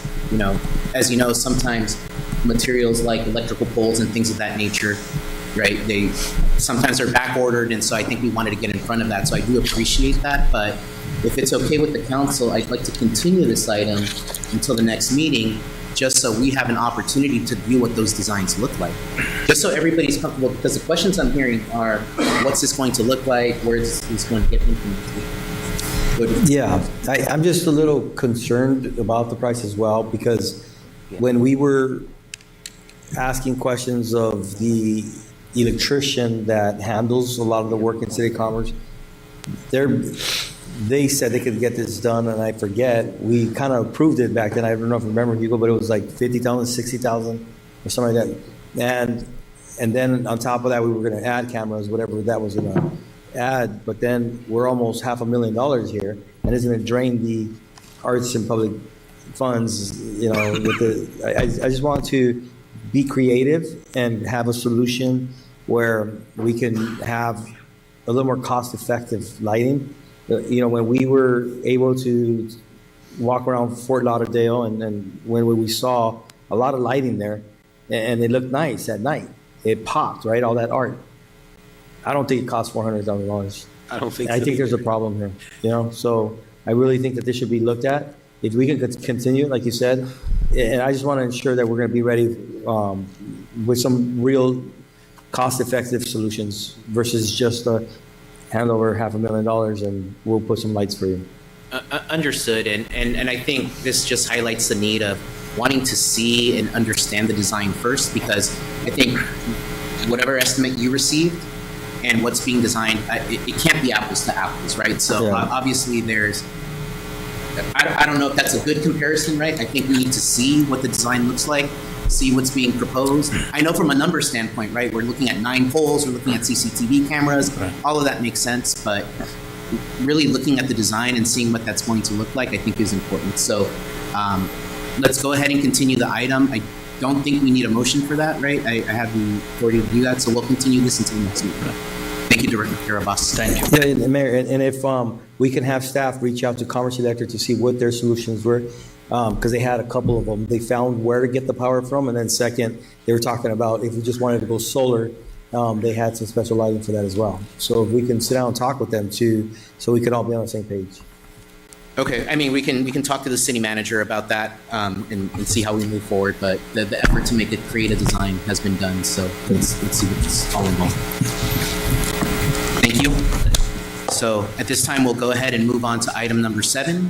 as you know, sometimes materials like electrical poles and things of that nature, right, they sometimes are back ordered, and so I think we wanted to get in front of that. So I do appreciate that, but if it's okay with the council, I'd like to continue this item until the next meeting, just so we have an opportunity to view what those designs look like. Just so everybody's comfortable, because the questions I'm hearing are, what's this going to look like? Where is this going to get implemented? Yeah, I'm just a little concerned about the price as well, because when we were asking questions of the electrician that handles a lot of the work in City of Commerce, they said they could get this done, and I forget, we kind of approved it back then. I don't know if you remember, Hugo, but it was like 50,000, 60,000 or something like that. And then on top of that, we were going to add cameras, whatever that was going to add. But then we're almost $500,000 here, and it's going to drain the arts and public funds. I just want to be creative and have a solution where we can have a little more cost-effective lighting. When we were able to walk around Fort Lauderdale, and when we saw a lot of lighting there, and they look nice at night. It popped, right? All that art. I don't think it costs $400,000. I don't think I so. think there's a problem here, you know? So I really think that this should be looked at. If we can continue, like you said, and I just want to ensure that we're going to be ready with some real cost-effective solutions versus just hand over $500,000 and we'll put some lights for you. Understood, and I think this just highlights the need of wanting to see and understand the design first, because I think whatever estimate you received and what's being designed, it can't be apples to apples, right? So Yeah. obviously there's, I don't know if that's a good comparison, right? I think we need to see what the design looks like, see what's being proposed. I know from a number standpoint, right, we're looking at 9 poles, we're looking at CCTV cameras, all of that makes sense, but really looking at the design and seeing what that's going to look like, I think is important. So let's go ahead and continue the item. I don't think we need a motion for that, right? I have the authority to do that, so we'll continue this until the next meeting. Thank you, Director Carabas. Thank you. Yeah, and Mayor, and if we can have staff reach out to Commerce Electric to see what their solutions were, because they had a couple of them. They found where to get the power from, and then second, they were talking about if you just wanted to go solar, they had some special lighting for that as well. So if we can sit down and talk with them too, so we can all be on the same page. Okay, I mean, we can talk to the city manager about that and see how we move forward, but the effort to make it create a design has been done, so let's see what's all involved. Thank you. So at this time, we'll go ahead and move on to item number 7,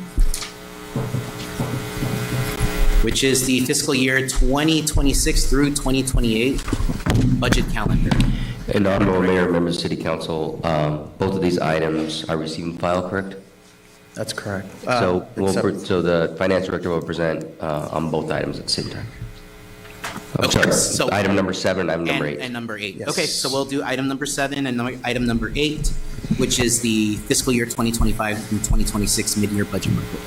which is the fiscal year 2026 through 2028 budget calendar. And Honorable Mayor, members of City Council, both of these items are receiving file, correct? That's correct. So Except- so the Finance Director will present on both items at the same time. I'm Okay, sorry, so- item number 7, item number 8. And number 8. Yes. Okay, so we'll do item number 7 and item number 8, which is the fiscal year 2025 and 2026 mid-year budget report.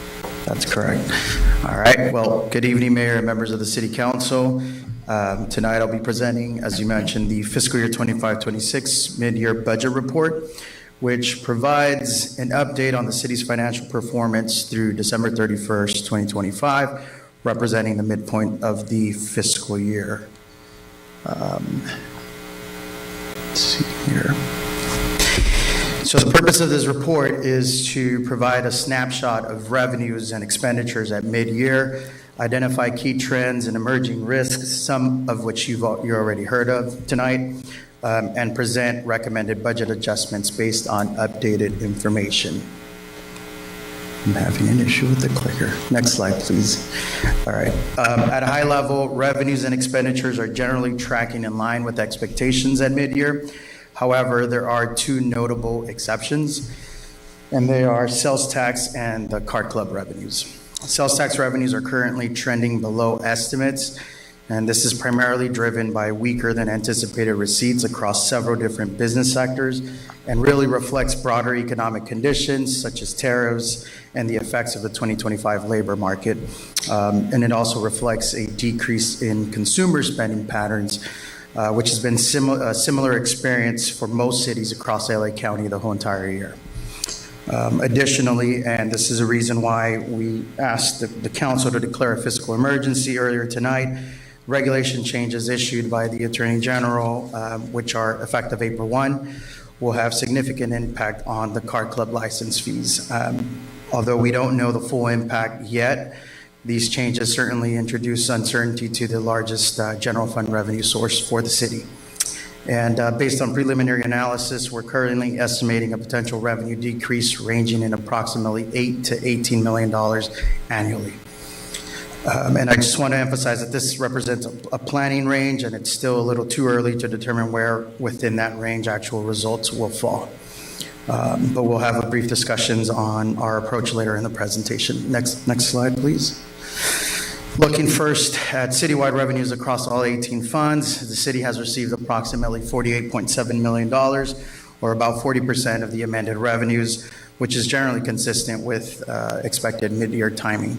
That's correct. All right, well, good evening, Mayor and members of the City Council. Tonight, I'll be presenting, as you mentioned, the fiscal year 25-26 mid-year budget report, which provides an update on the city's financial performance through December 31st, 2025, representing the midpoint of the fiscal year. Let's see here. So the purpose of this report is to provide a snapshot of revenues and expenditures at mid-year, identify key trends and emerging risks, some of which you already heard of tonight, and present recommended budget adjustments based on updated information. I'm having an issue with the clicker. Next slide, please. All right. At a high level, revenues and expenditures are generally tracking in line with expectations at mid-year. However, there are 2 notable exceptions, and they are sales tax and the card club revenues. Sales tax revenues are currently trending below estimates, and this is primarily driven by weaker than anticipated receipts across several different business sectors and really reflects broader economic conditions such as tariffs and the effects of the 2025 labor market. And it also reflects a decrease in consumer spending patterns, which has been a similar experience for most cities across LA County the whole entire year. Additionally, and this is a reason why we asked the council to declare a fiscal emergency earlier tonight, regulation changes issued by the Attorney General, which are effective April 1, will have significant impact on the card club license fees. Although we don't know the full impact yet, these changes certainly introduce uncertainty to the largest general fund revenue source for the city. And based on preliminary analysis, we're currently estimating a potential revenue decrease ranging in approximately $8 to $18 million annually. And I just want to emphasize that this represents a planning range, and it's still a little too early to determine where within that range actual results will fall. But we'll have a brief discussions on our approach later in the presentation. Next slide, please. Looking first at citywide revenues across all 18 funds, the city has received approximately $48.7 million, or about 40% of the amended revenues, which is generally consistent with expected mid-year timing.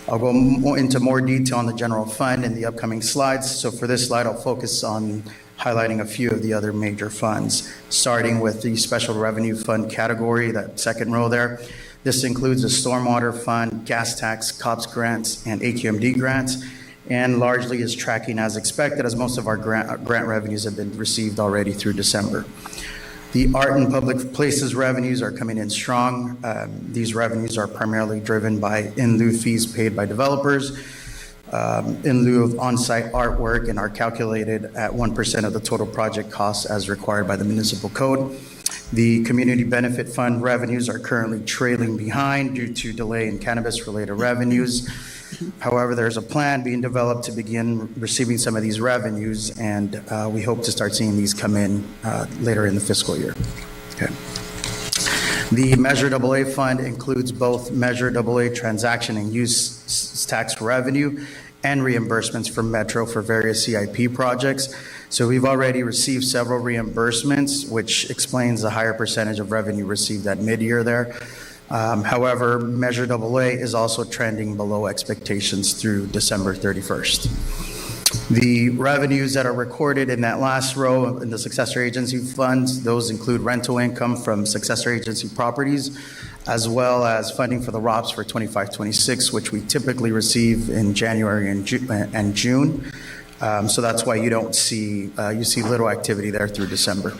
I'll go into more detail on the general fund in the upcoming slides. So for this slide, I'll focus on highlighting a few of the other major funds, starting with the special revenue fund category, that second row there. This includes the stormwater fund, gas tax, COPS grants, and AQMD grants. and largely is tracking as expected, as most of our grant revenues have been received already through December. The art and public places revenues are coming in strong. These revenues are primarily driven by in lieu fees paid by developers in lieu of on-site artwork and are calculated at 1% of the total project costs as required by the municipal code. The Community Benefit Fund revenues are currently trailing behind due to delay in cannabis-related revenues. However, there's a plan being developed to begin receiving some of these revenues, and we hope to start seeing these come in later in the fiscal year. Okay. The Measure AA fund includes both Measure AA transaction and use tax revenue and reimbursements from Metro for various CIP projects. So we've already received several reimbursements, which explains the higher percentage of revenue received at mid-year there. However, Measure AA is also trending below expectations through December 31st. The revenues that are recorded in that last row in the successor agency funds, those include rental income from successor agency properties, as well as funding for the ROPS for 25-26, which we typically receive in January and June. So that's why you don't see, you see little activity there through December.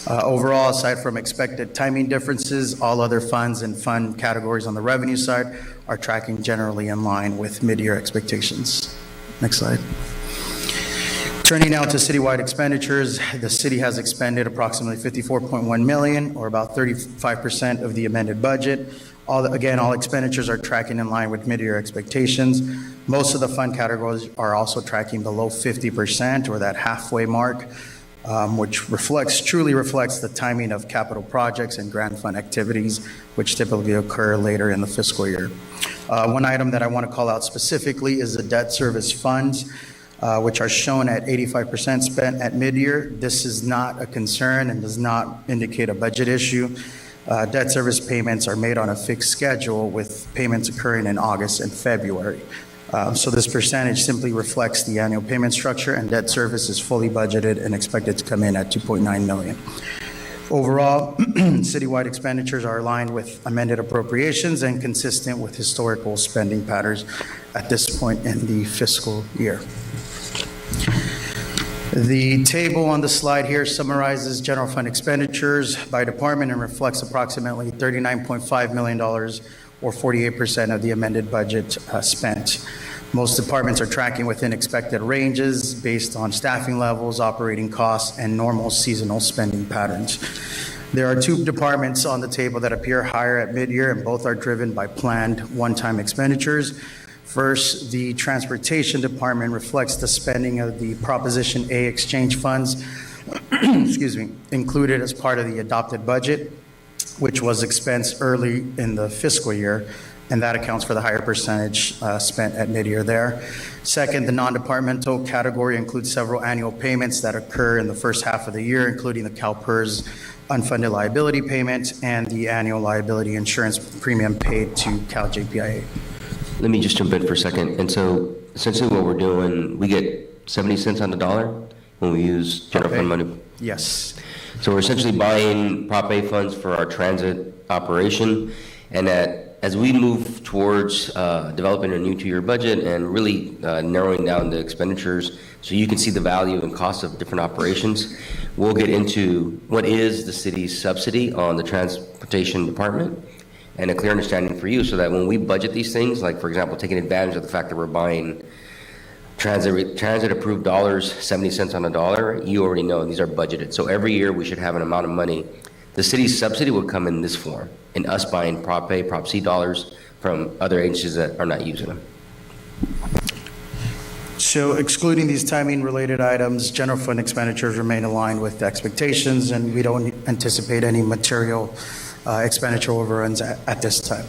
Overall, aside from expected timing differences, all other funds and fund categories on the revenue side are tracking generally in line with mid-year expectations. Next slide. Turning now to citywide expenditures, the city has expended approximately $54.1 million, or about 35% of the amended budget. All expenditures are tracking in line with mid-year expectations. Most of the fund categories are also tracking below 50%, or that halfway mark, which truly reflects the timing of capital projects and grant fund activities, which typically occur later in the fiscal year. One item that I want to call out specifically is the debt service funds, which are shown at 85% spent at mid-year. This is not a concern and does not indicate a budget issue. Debt service payments are made on a fixed schedule, with payments occurring in August and February. So this percentage simply reflects the annual payment structure, and debt service is fully budgeted and expected to come in at $2.9 million. Overall, citywide expenditures are aligned with amended appropriations and consistent with historical spending patterns at this point in the fiscal year. The table on the slide here summarizes general fund expenditures by department and reflects approximately $39.5 million, or 48% of the amended budget spent. Most departments are tracking within expected ranges based on staffing levels, operating costs, and normal seasonal spending patterns. There are two departments on the table that appear higher at mid-year, and both are driven by planned one-time expenditures. First, the Transportation Department reflects the spending of the Proposition A exchange funds, included as part of the adopted budget, which was expensed early in the fiscal year, and that accounts for the higher percentage spent at mid-year there. Second, the non-departmental category includes several annual payments that occur in the first half of the year, including the CalPERS unfunded liability payment and the annual liability insurance premium paid to Cal JPIA. Let me just jump in for a second. And so essentially what we're doing, we get 70 cents on the dollar when we use general fund money. Yes. So we're essentially buying Prop A funds for our transit operation, and as we move towards developing a new two-year budget and really narrowing down the expenditures so you can see the value and cost of different operations, we'll get into what is the city's subsidy on the transportation department and a clear understanding for you, so that when we budget these things, like for example, taking advantage of the fact that we're buying transit approved dollars, 70 cents on a dollar, you already know these are budgeted. So every year we should have an amount of money. The city's subsidy would come in this form, in us buying Prop A, Prop C dollars from other agencies that are not using them. So excluding these timing-related items, general fund expenditures remain aligned with expectations, and we don't anticipate any material expenditure overruns at this time.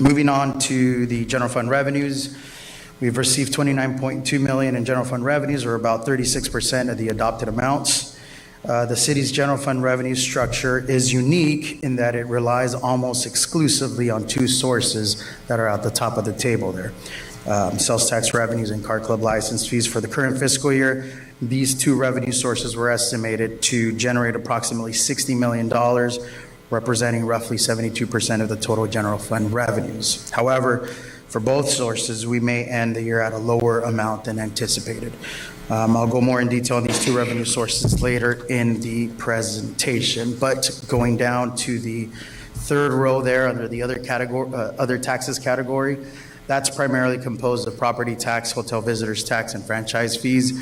Moving on to the general fund revenues, we've received $29.2 million in general fund revenues, or about 36% of the adopted amounts. The city's general fund revenue structure is unique in that it relies almost exclusively on two sources that are at the top of the table there. Sales tax revenues and car club license fees for the current fiscal year. These two revenue sources were estimated to generate approximately $60 million, representing roughly 72% of the total general fund revenues. However, for both sources, we may end the year at a lower amount than anticipated. I'll go more in detail on these two revenue sources later in the presentation, but going down to the third row there under the other category, other taxes category, that's primarily composed of property tax, hotel visitors tax, and franchise fees.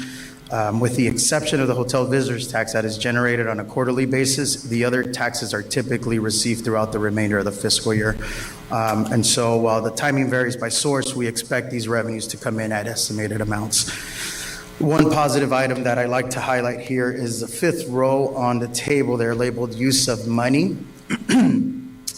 With the exception of the hotel visitors tax that is generated on a quarterly basis, the other taxes are typically received throughout the remainder of the fiscal year. And so while the timing varies by source, we expect these revenues to come in at estimated amounts. One positive item that I like to highlight here is the fifth row on the table there labeled use of money,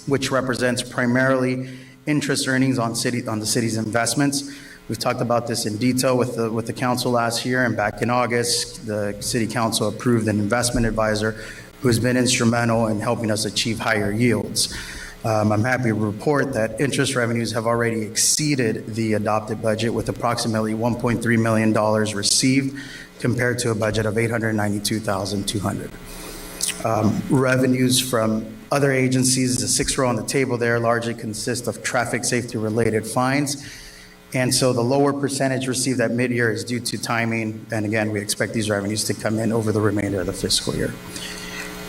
which represents primarily interest earnings on the city's investments. We've talked about this in detail with the council last year, and back in August, the city council approved an investment advisor who has been instrumental in helping us achieve higher yields. I'm happy to report that interest revenues have already exceeded the adopted budget with approximately $1.3 million received compared to a budget of $892,200. Revenues from other agencies, the sixth row on the table there, largely consist of traffic safety related fines. And so the lower percentage received at mid-year is due to timing. And again, we expect these revenues to come in over the remainder of the fiscal year.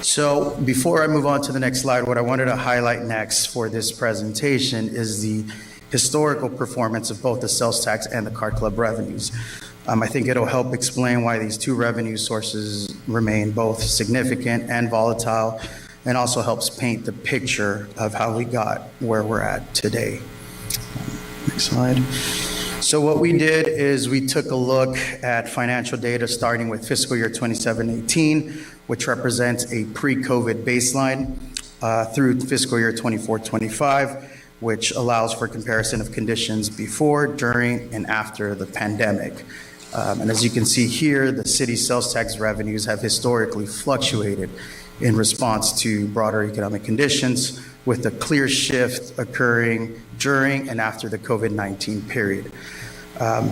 So before I move on to the next slide, what I wanted to highlight next for this presentation is the historical performance of both the sales tax and the card club revenues. I think it'll help explain why these two revenue sources remain both significant and volatile, and also helps paint the picture of how we got where we're at today. Next slide. So what we did is we took a look at financial data starting with fiscal year 27-18, which represents a pre-COVID baseline, through fiscal year 24-25, which allows for comparison of conditions before, during, and after the pandemic. And as you can see here, the city's sales tax revenues have historically fluctuated in response to broader economic conditions, with a clear shift occurring during and after the COVID-19 period.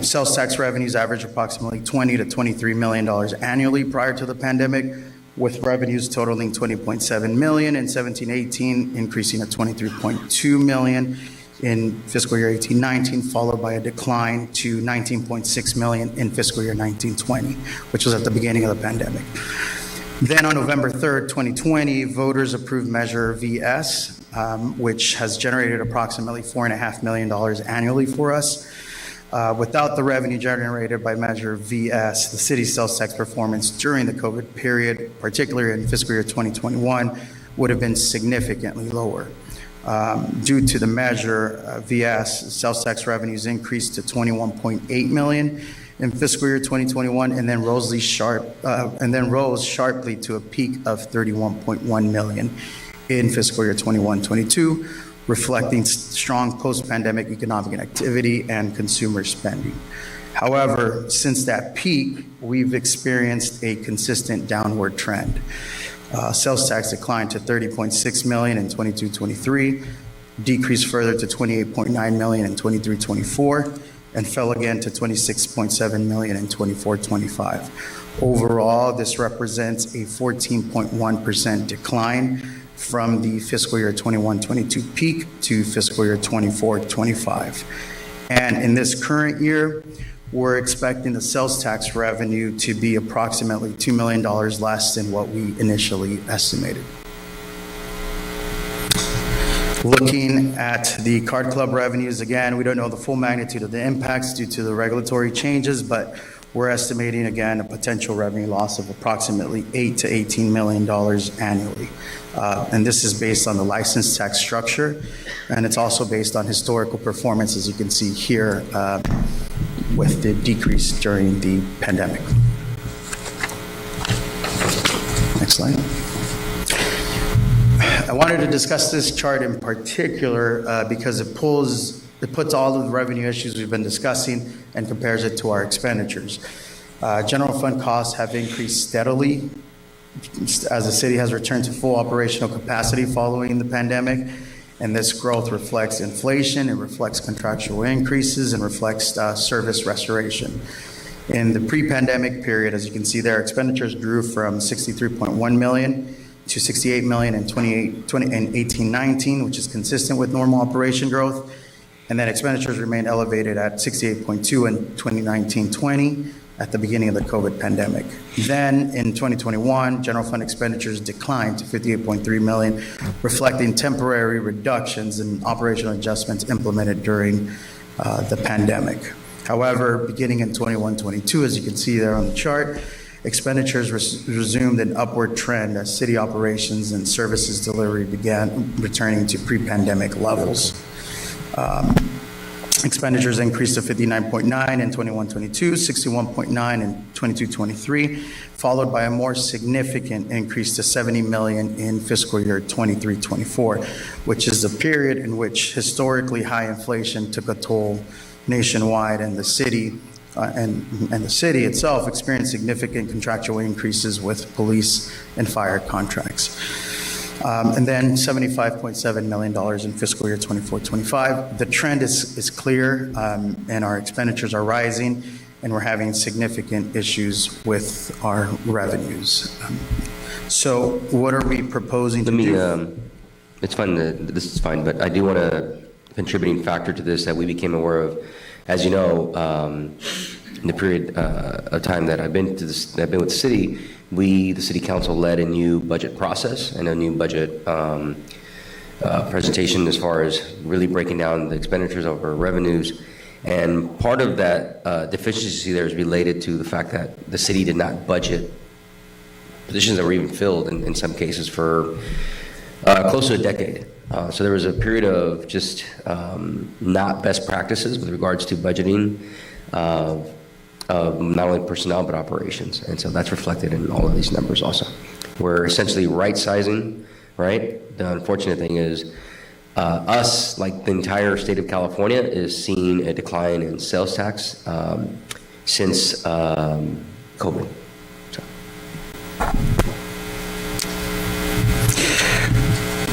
Sales tax revenues average approximately $20 to $23 million annually prior to the pandemic, with revenues totaling $20.7 million in 17-18, increasing to $23.2 million in fiscal year 18-19, followed by a decline to $19.6 million in fiscal year 19-20, which was at the beginning of the pandemic. Then on November 3rd, 2020, voters approved Measure VS, which has generated approximately $4.5 million annually for us. Without the revenue generated by Measure VS, the city's sales tax performance during the COVID period, particularly in fiscal year 2021, would have been significantly lower. Due to the Measure VS, sales tax revenues increased to $21.8 million in fiscal year 2021, and then rose sharply to a peak of $31.1 million in fiscal year 21-22, reflecting strong post-pandemic economic activity and consumer spending. However, since that peak, we've experienced a consistent downward trend. Sales tax declined to $30.6 million in 22-23, decreased further to $28.9 million in 23-24, and fell again to $26.7 million in 24-25. Overall, this represents a 14.1% decline from the fiscal year 21-22 peak to fiscal year 24-25. And in this current year, we're expecting the sales tax revenue to be approximately $2 million less than what we initially estimated. Looking at the card club revenues, again, we don't know the full magnitude of the impacts due to the regulatory changes, but we're estimating, again, a potential revenue loss of approximately $8 to $18 million annually. And this is based on the license tax structure, and it's also based on historical performance, as you can see here, with the decrease during the pandemic. Next slide. I wanted to discuss this chart in particular because it puts all of the revenue issues we've been discussing and compares it to our expenditures. General fund costs have increased steadily as the city has returned to full operational capacity following the pandemic, and this growth reflects inflation, it reflects contractual increases, and reflects service restoration. In the pre-pandemic period, as you can see there, expenditures grew from $63.1 million to $68 million in 18-19, which is consistent with normal operation growth. And then expenditures remain elevated at 68.2 in 2019-20 at the beginning of the COVID pandemic. Then in 2021, general fund expenditures declined to 58.3 million, reflecting temporary reductions in operational adjustments implemented during the pandemic. However, beginning in 21-22, as you can see there on the chart, expenditures resumed an upward trend as city operations and services delivery began returning to pre-pandemic levels. Expenditures increased to 59.9 in 21-22, 61.9 in 22-23, followed by a more significant increase to 70 million in fiscal year 23-24, which is the period in which historically high inflation took a toll nationwide, and the city the city itself experienced significant contractual increases with police and fire contracts. And then $75.7 million in fiscal year 24-25. The trend is clear, and our expenditures are rising, and we're having significant issues with our revenues. So what are we proposing to do? It's fine, this is fine, but I do want a contributing factor to this that we became aware of. As you know, in the period of time that I've been with the city, the city council led a new budget process and a new budget presentation as far as really breaking down the expenditures over revenues. And part of that deficiency there is related to the fact that the city did not budget positions that were even filled in some cases for close to a decade. So there was a period of just not best practices with regards to budgeting of not only personnel but operations. And so that's reflected in all of these numbers also. We're essentially right-sizing, right? The unfortunate thing is us, like the entire state of California, is seeing a decline in sales tax since COVID.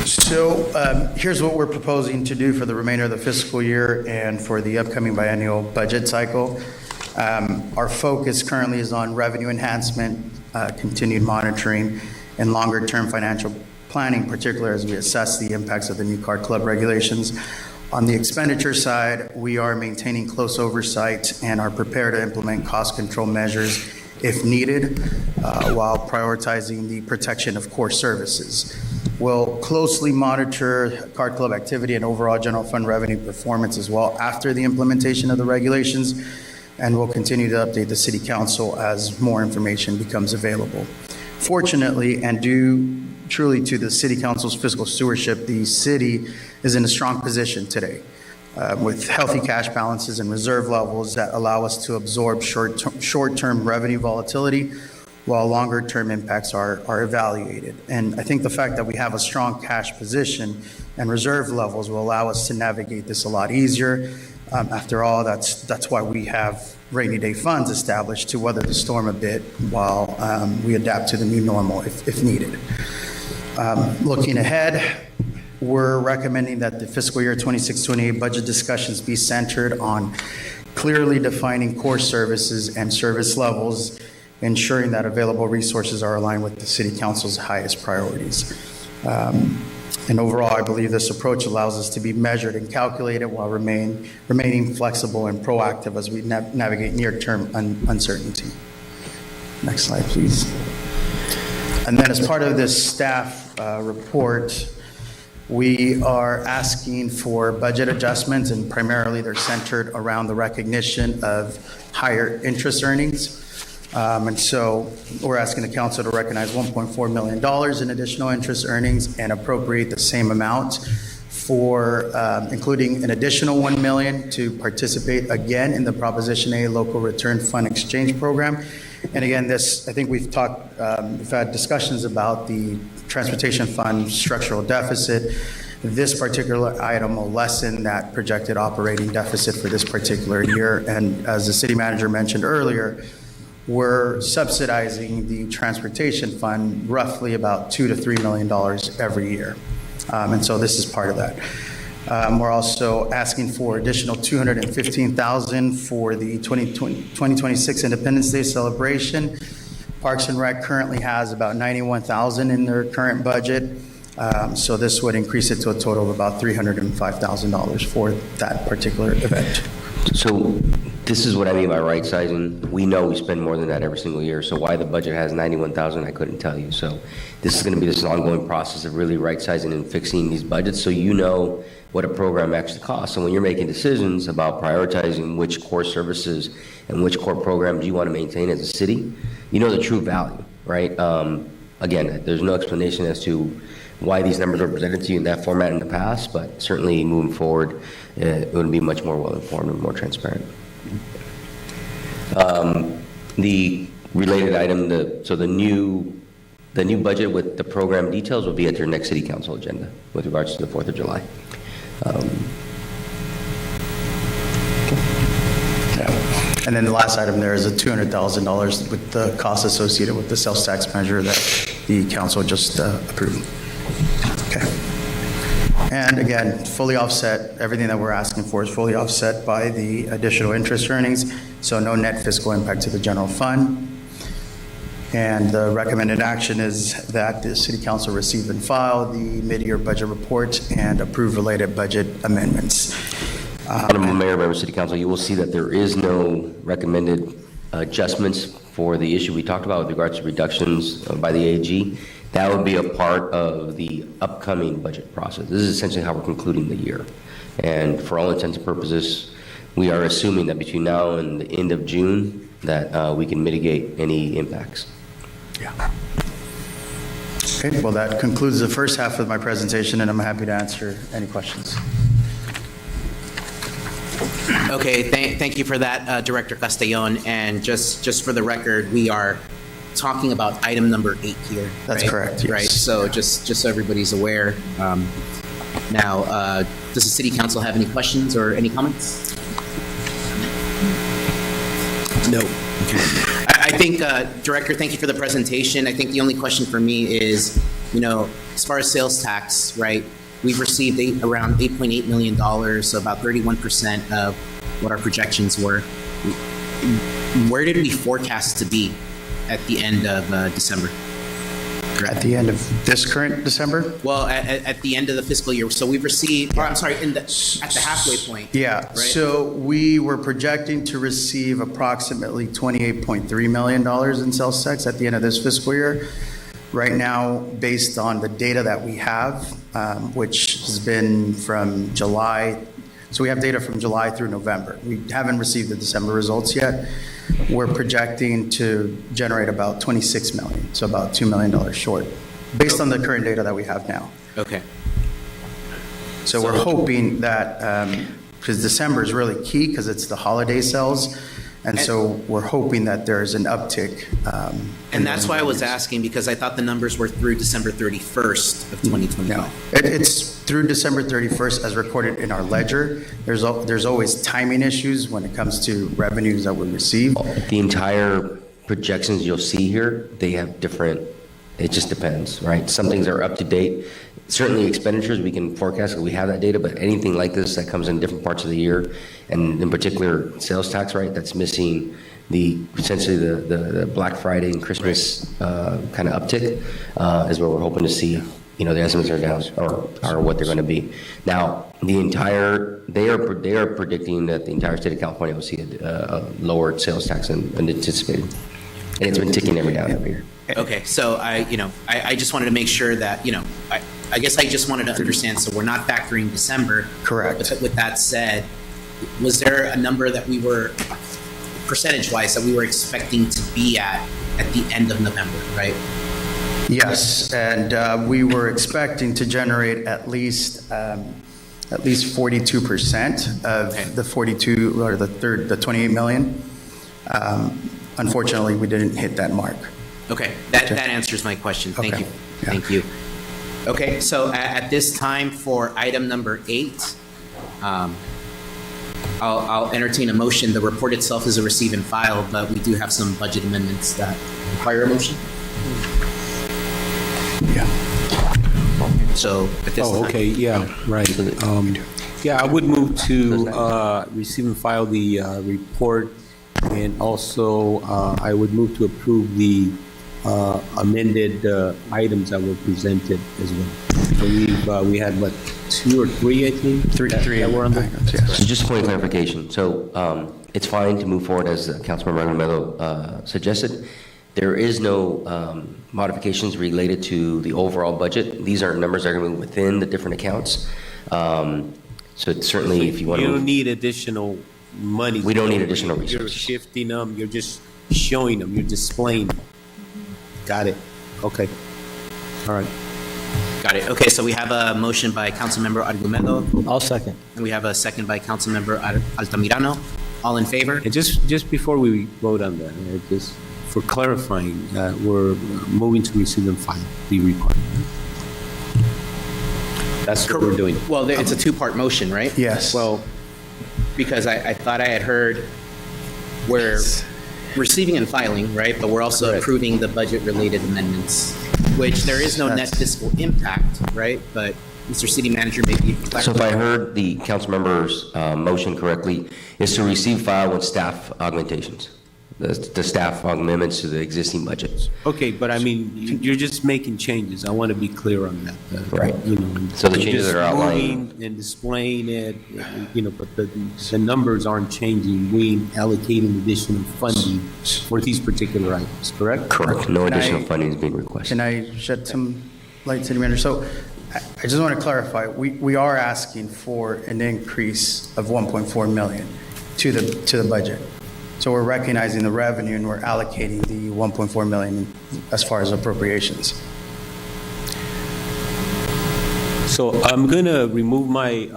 So here's what we're proposing to do for the remainder of the fiscal year and for the upcoming biennial budget cycle. Our focus currently is on revenue enhancement, continued monitoring, and longer-term financial planning, particularly as we assess the impacts of the new card club regulations. On the expenditure side, we are maintaining close oversight and are prepared to implement cost control measures if needed, while prioritizing the protection of core services. We'll closely monitor card club activity and overall general fund revenue performance as well after the implementation of the regulations, and we'll continue to update the City Council as more information becomes available. Fortunately, and due truly to the City Council's fiscal stewardship, the city is in a strong position today with healthy cash balances and reserve levels that allow us to absorb short-term revenue volatility while longer-term impacts are evaluated. And I think the fact that we have a strong cash position and reserve levels will allow us to navigate this a lot easier. After all, that's why we have rainy day funds established to weather the storm a bit while we adapt to the new normal if needed. Looking ahead, we're recommending that the fiscal year 26-28 budget discussions be centered on clearly defining core services and service levels, ensuring that available resources are aligned with the City Council's highest priorities. And overall, I believe this approach allows us to be measured and calculated while remaining flexible and proactive as we navigate near-term uncertainty. Next slide, please. And then as part of this staff report, we are asking for budget adjustments, and primarily they're centered around the recognition of higher interest earnings. And so we're asking the council to recognize $1.4 million in additional interest earnings and appropriate the same amount for including an additional $1 million to participate again in the Proposition A Local Return Fund Exchange Program. And again, this, I think we've had discussions about the Transportation Fund structural deficit. This particular item will lessen that projected operating deficit for this particular year. And as the city manager mentioned earlier, we're subsidizing the transportation fund roughly about $2 to $3 million every year. And so this is part of that. We're also asking for additional $215,000 for the 2026 Independence Day celebration. Parks and Rec currently has about $91,000 in their current budget. So this would increase it to a total of about $305,000 for that particular event. So this is what I mean by right sizing. We know we spend more than that every single year, so why the budget has 91,000, I couldn't tell you. So this is going to be this ongoing process of really right sizing and fixing these budgets, so you know what a program actually costs. And when you're making decisions about prioritizing which core services and which core programs you want to maintain as a city, you know the true value, right? Again, there's no explanation as to why these numbers were presented to you in that format in the past, but certainly moving forward, it would be much more well-informed and more transparent. The related item, the new budget with the program details will be at your next city council agenda with regards to the 4th of July. And then the last item there is a $200,000 with the costs associated with the sales tax measure that the council just approved. Okay. And again, fully offset, everything that we're asking for is fully offset by the additional interest earnings, so no net fiscal impact to the general fund. And the recommended action is that the city council receive and file the mid-year budget report and approve related budget amendments. Honorable Mayor, members of City Council, you will see that there is no recommended adjustments for the issue we talked about with regards to reductions by the AG. That would be a part of the upcoming budget process. This is essentially how we're concluding the year. And for all intents and purposes, we are assuming that between now and the end of June, that we can mitigate any impacts. Yeah. Okay, well, that concludes the first half of my presentation, and I'm happy to answer any questions. Okay, thank you for that, Director Castellon. And just for the record, we are talking about item number 8 here. That's right? correct, yes. Right, so just so everybody's aware. Now, does the City Council have any questions or any comments? No. Okay. I think, Director, thank you for the presentation. I think the only question for me is, as far as sales tax, right, we've received around $8.8 million, so about 31% of what our projections were. Where did we forecast to be at the end of December? At the end of this current December? Well, at the end of the fiscal year. So we've received, or I'm sorry, at the halfway point. Yeah, right? so we were projecting to receive approximately $28.3 million in sales tax at the end of this fiscal year. Right now, based on the data that we have, which has been from July, so we have data from July through November. We haven't received the December results yet. We're projecting to generate about $26 million, so about $2 million short, based on the current data that we have now. Okay. So we're hoping that, because December is really key because it's the holiday sales, and so we're hoping that there's an uptick. And that's why I was asking, because I thought the numbers were through December 31st of 2025. No, it's through December 31st as recorded in our ledger. There's always timing issues when it comes to revenues that we receive. The entire projections you'll see here, they have different, it just depends, right? Some things are up to date. Certainly expenditures we can forecast because we have that data, but anything like this that comes in different parts of the year, and in particular sales tax, right, that's missing essentially the Black Friday and Christmas kind of uptick is where we're hoping to see, the estimates are down or are what they're going to be. Now, they are predicting that the entire state of California will see a lower sales tax than anticipated. And it's been ticking every year. Okay, so I just wanted to make sure that, I guess I just wanted to understand, so we're not factoring December. Correct. With that said, was there a number that we were, percentage-wise, that we were expecting to be at the end of November, right? Yes, and we were expecting to generate at least 42% of the 42 or the 28 million. Unfortunately, we didn't hit that mark. Okay, that answers my question. Thank you. Yeah. Thank you. Okay, so at this time for item number 8, I'll entertain a motion. The report itself is a receive and file, but we do have some budget amendments that require a motion. Yeah. So at this time. Okay, yeah, right. I would move to receive and file the report, and also I would move to approve the amended items that were presented as well. believe we had, what, 2 or 3, I think? Three that were on the. yes. So just a point of clarification. So it's fine to move forward as Councilmember Argumedo suggested. There is no modifications related to the overall budget. These are numbers that are going to be within the different accounts. So it's certainly, if you want to. You don't need additional money. We don't need additional You're resources. shifting them, you're just showing them, you're displaying them. Got it. Okay. All right. Got it. Okay, so we have a motion by Councilmember Argumedo, I'll second. and we have a second by Councilmember Altamirano. All in favor? And just before we vote on that, just for clarifying, we're moving to receive and file the report. That's what we're doing. Well, it's a two-part motion, right? Yes. Well, because I thought I had heard we're receiving and filing, right? But we're also Correct. approving the budget-related amendments, which there is no net fiscal impact, right? But Mr. City Manager, maybe you can So if I clarify. heard the council member's motion correctly, is to receive file with staff augmentations, the staff amendments to the existing budgets. Okay, but I mean, you're just making changes. I want to be clear on that. Right. You know, So the you're changes just that are outlined- moving and displaying it, you know, but the numbers aren't changing. We allocating additional funding for these particular items, correct? Correct. No Can additional I- funding is being requested. Can I shed some light, City Manager? So I just want to clarify, we are asking for an increase of 1.4 million to the budget. So we're recognizing the revenue and we're allocating the 1.4 million as far as appropriations. So I'm going to remove my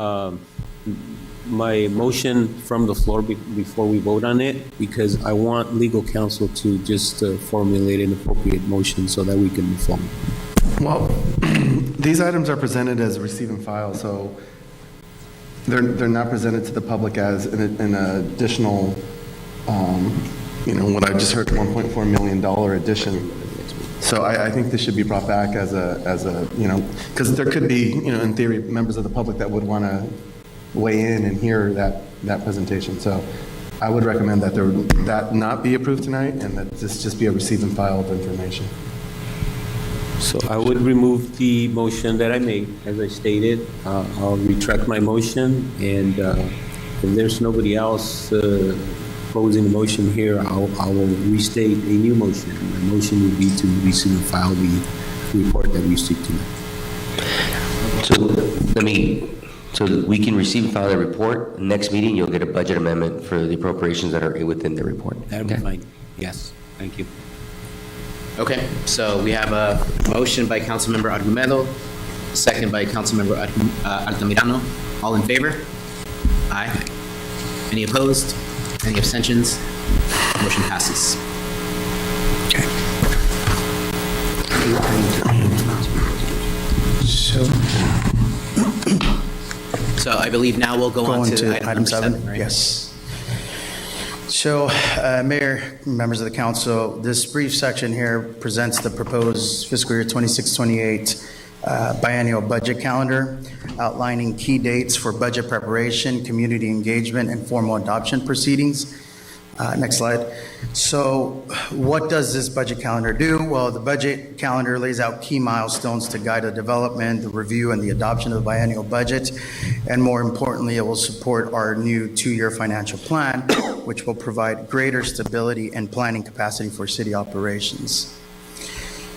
motion from the floor before we vote on it, because I want legal counsel to just formulate an appropriate motion so that we can move forward. Well, these items are presented as receive and file, so they're not presented to the public as an additional, what I just heard, $1.4 million addition. So I think this should be brought back as a, because there could be, in theory, members of the public that would want to weigh in and hear that presentation. So I would recommend that that not be approved tonight, and that this just be a receive and file of information. So I would remove the motion that I made, as I stated. I'll retract my motion, and if there's nobody else proposing a motion here, I will restate a new motion. My motion would be to receive and file the report that we received tonight. So we can receive and file the report. Next meeting, you'll get a budget amendment for the appropriations that are within the report. That'll be Okay? fine. Yes, thank you. Okay, so we have a motion by Councilmember Argumedo, second by Councilmember Altamirano. All in favor? Aye. Any opposed? Any abstentions? Motion passes. So I believe now we'll go on to item number 7, right? Yes. So, Mayor, members of the council, this brief section here presents the proposed fiscal year 26-28 biennial budget calendar, outlining key dates for budget preparation, community engagement, and formal adoption proceedings. Next slide. So what does this budget calendar do? Well, the budget calendar lays out key milestones to guide the development, the review, and the adoption of the biennial budget. And more importantly, it will support our new 2-year financial plan, which will provide greater stability and planning capacity for city operations.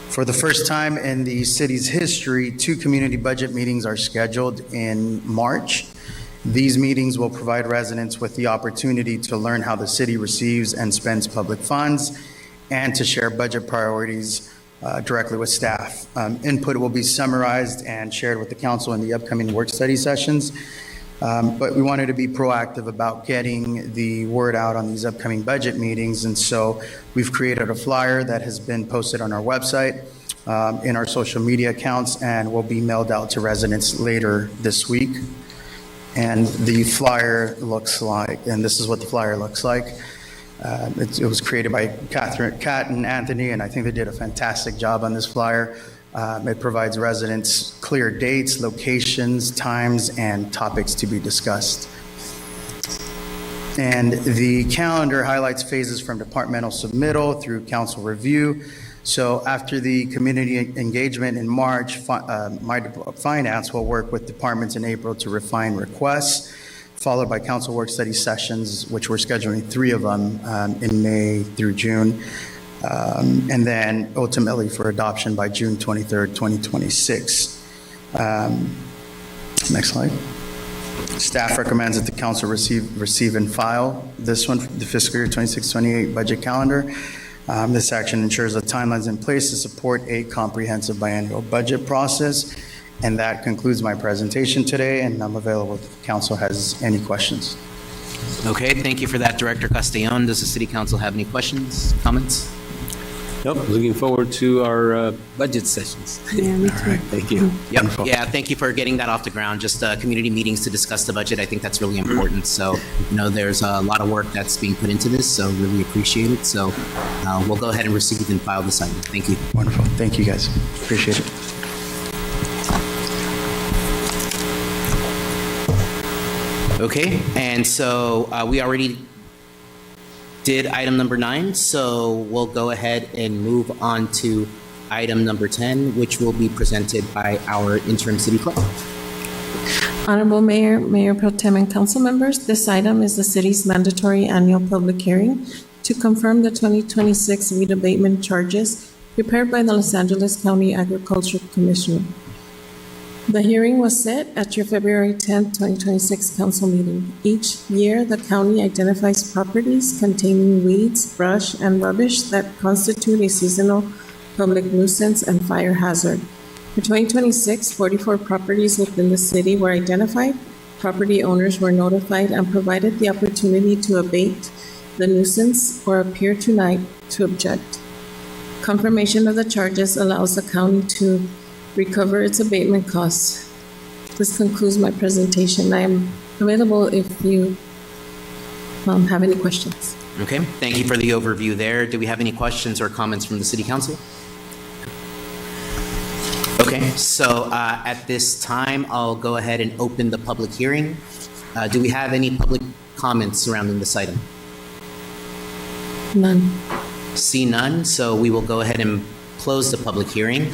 For the first time in the city's history, 2 community budget meetings are scheduled in March. These meetings will provide residents with the opportunity to learn how the city receives and spends public funds and to share budget priorities directly with staff. Input will be summarized and shared with the council in the upcoming work study sessions. But we wanted to be proactive about getting the word out on these upcoming budget meetings. And so we've created a flyer that has been posted on our website, in our social media accounts, and will be mailed out to residents later this week. And the flyer looks like, and this is what the flyer looks like. It was created by Kat and Anthony, and I think they did a fantastic job on this flyer. It provides residents clear dates, locations, times, and topics to be discussed. And the calendar highlights phases from departmental submittal through council review. So after the community engagement in March, Finance will work with departments in April to refine requests, followed by council work study sessions, which we're scheduling 3 of them in May through June, and then ultimately for adoption by June 23rd, 2026. Next slide. Staff recommends that the council receive and file this one, the fiscal year 26-28 budget calendar. This action ensures the timelines in place to support a comprehensive biannual budget process. And that concludes my presentation today, and I'm available if the council has any questions. Okay, thank you for that, Director Castellon. Does the city council have any questions, comments? Nope, looking forward to our budget sessions. Yeah, me too. Thank you. Yep, yeah, thank you for getting that off the ground. Just community meetings to discuss the budget. I think that's really important. So, there's a lot of work that's being put into this, so really appreciate it. So we'll go ahead and receive and file this item. Thank you. Wonderful. Thank you, guys. Appreciate it. Okay, and so we already did item number 9, so we'll go ahead and move on to item number 10, which will be presented by our interim city clerk. Honorable Mayor, Mayor Pro Tem, and council members, this item is the city's mandatory annual public hearing to confirm the 2026 weed abatement charges prepared by the Los Angeles County Agricultural Commissioner. The hearing was set at your February 10, 2026 council meeting. Each year, the county identifies properties containing weeds, brush, and rubbish that constitute a seasonal public nuisance and fire hazard. For 2026, 44 properties within the city were identified. Property owners were notified and provided the opportunity to abate the nuisance or appear tonight to object. Confirmation of the charges allows the county to recover its abatement costs. This concludes my presentation. I am available if you have any questions. Okay, thank you for the overview there. Do we have any questions or comments from the city council? Okay, so at this time, I'll go ahead and open the public hearing. Do we have any public comments surrounding this item? None. See none, so we will go ahead and close the public hearing.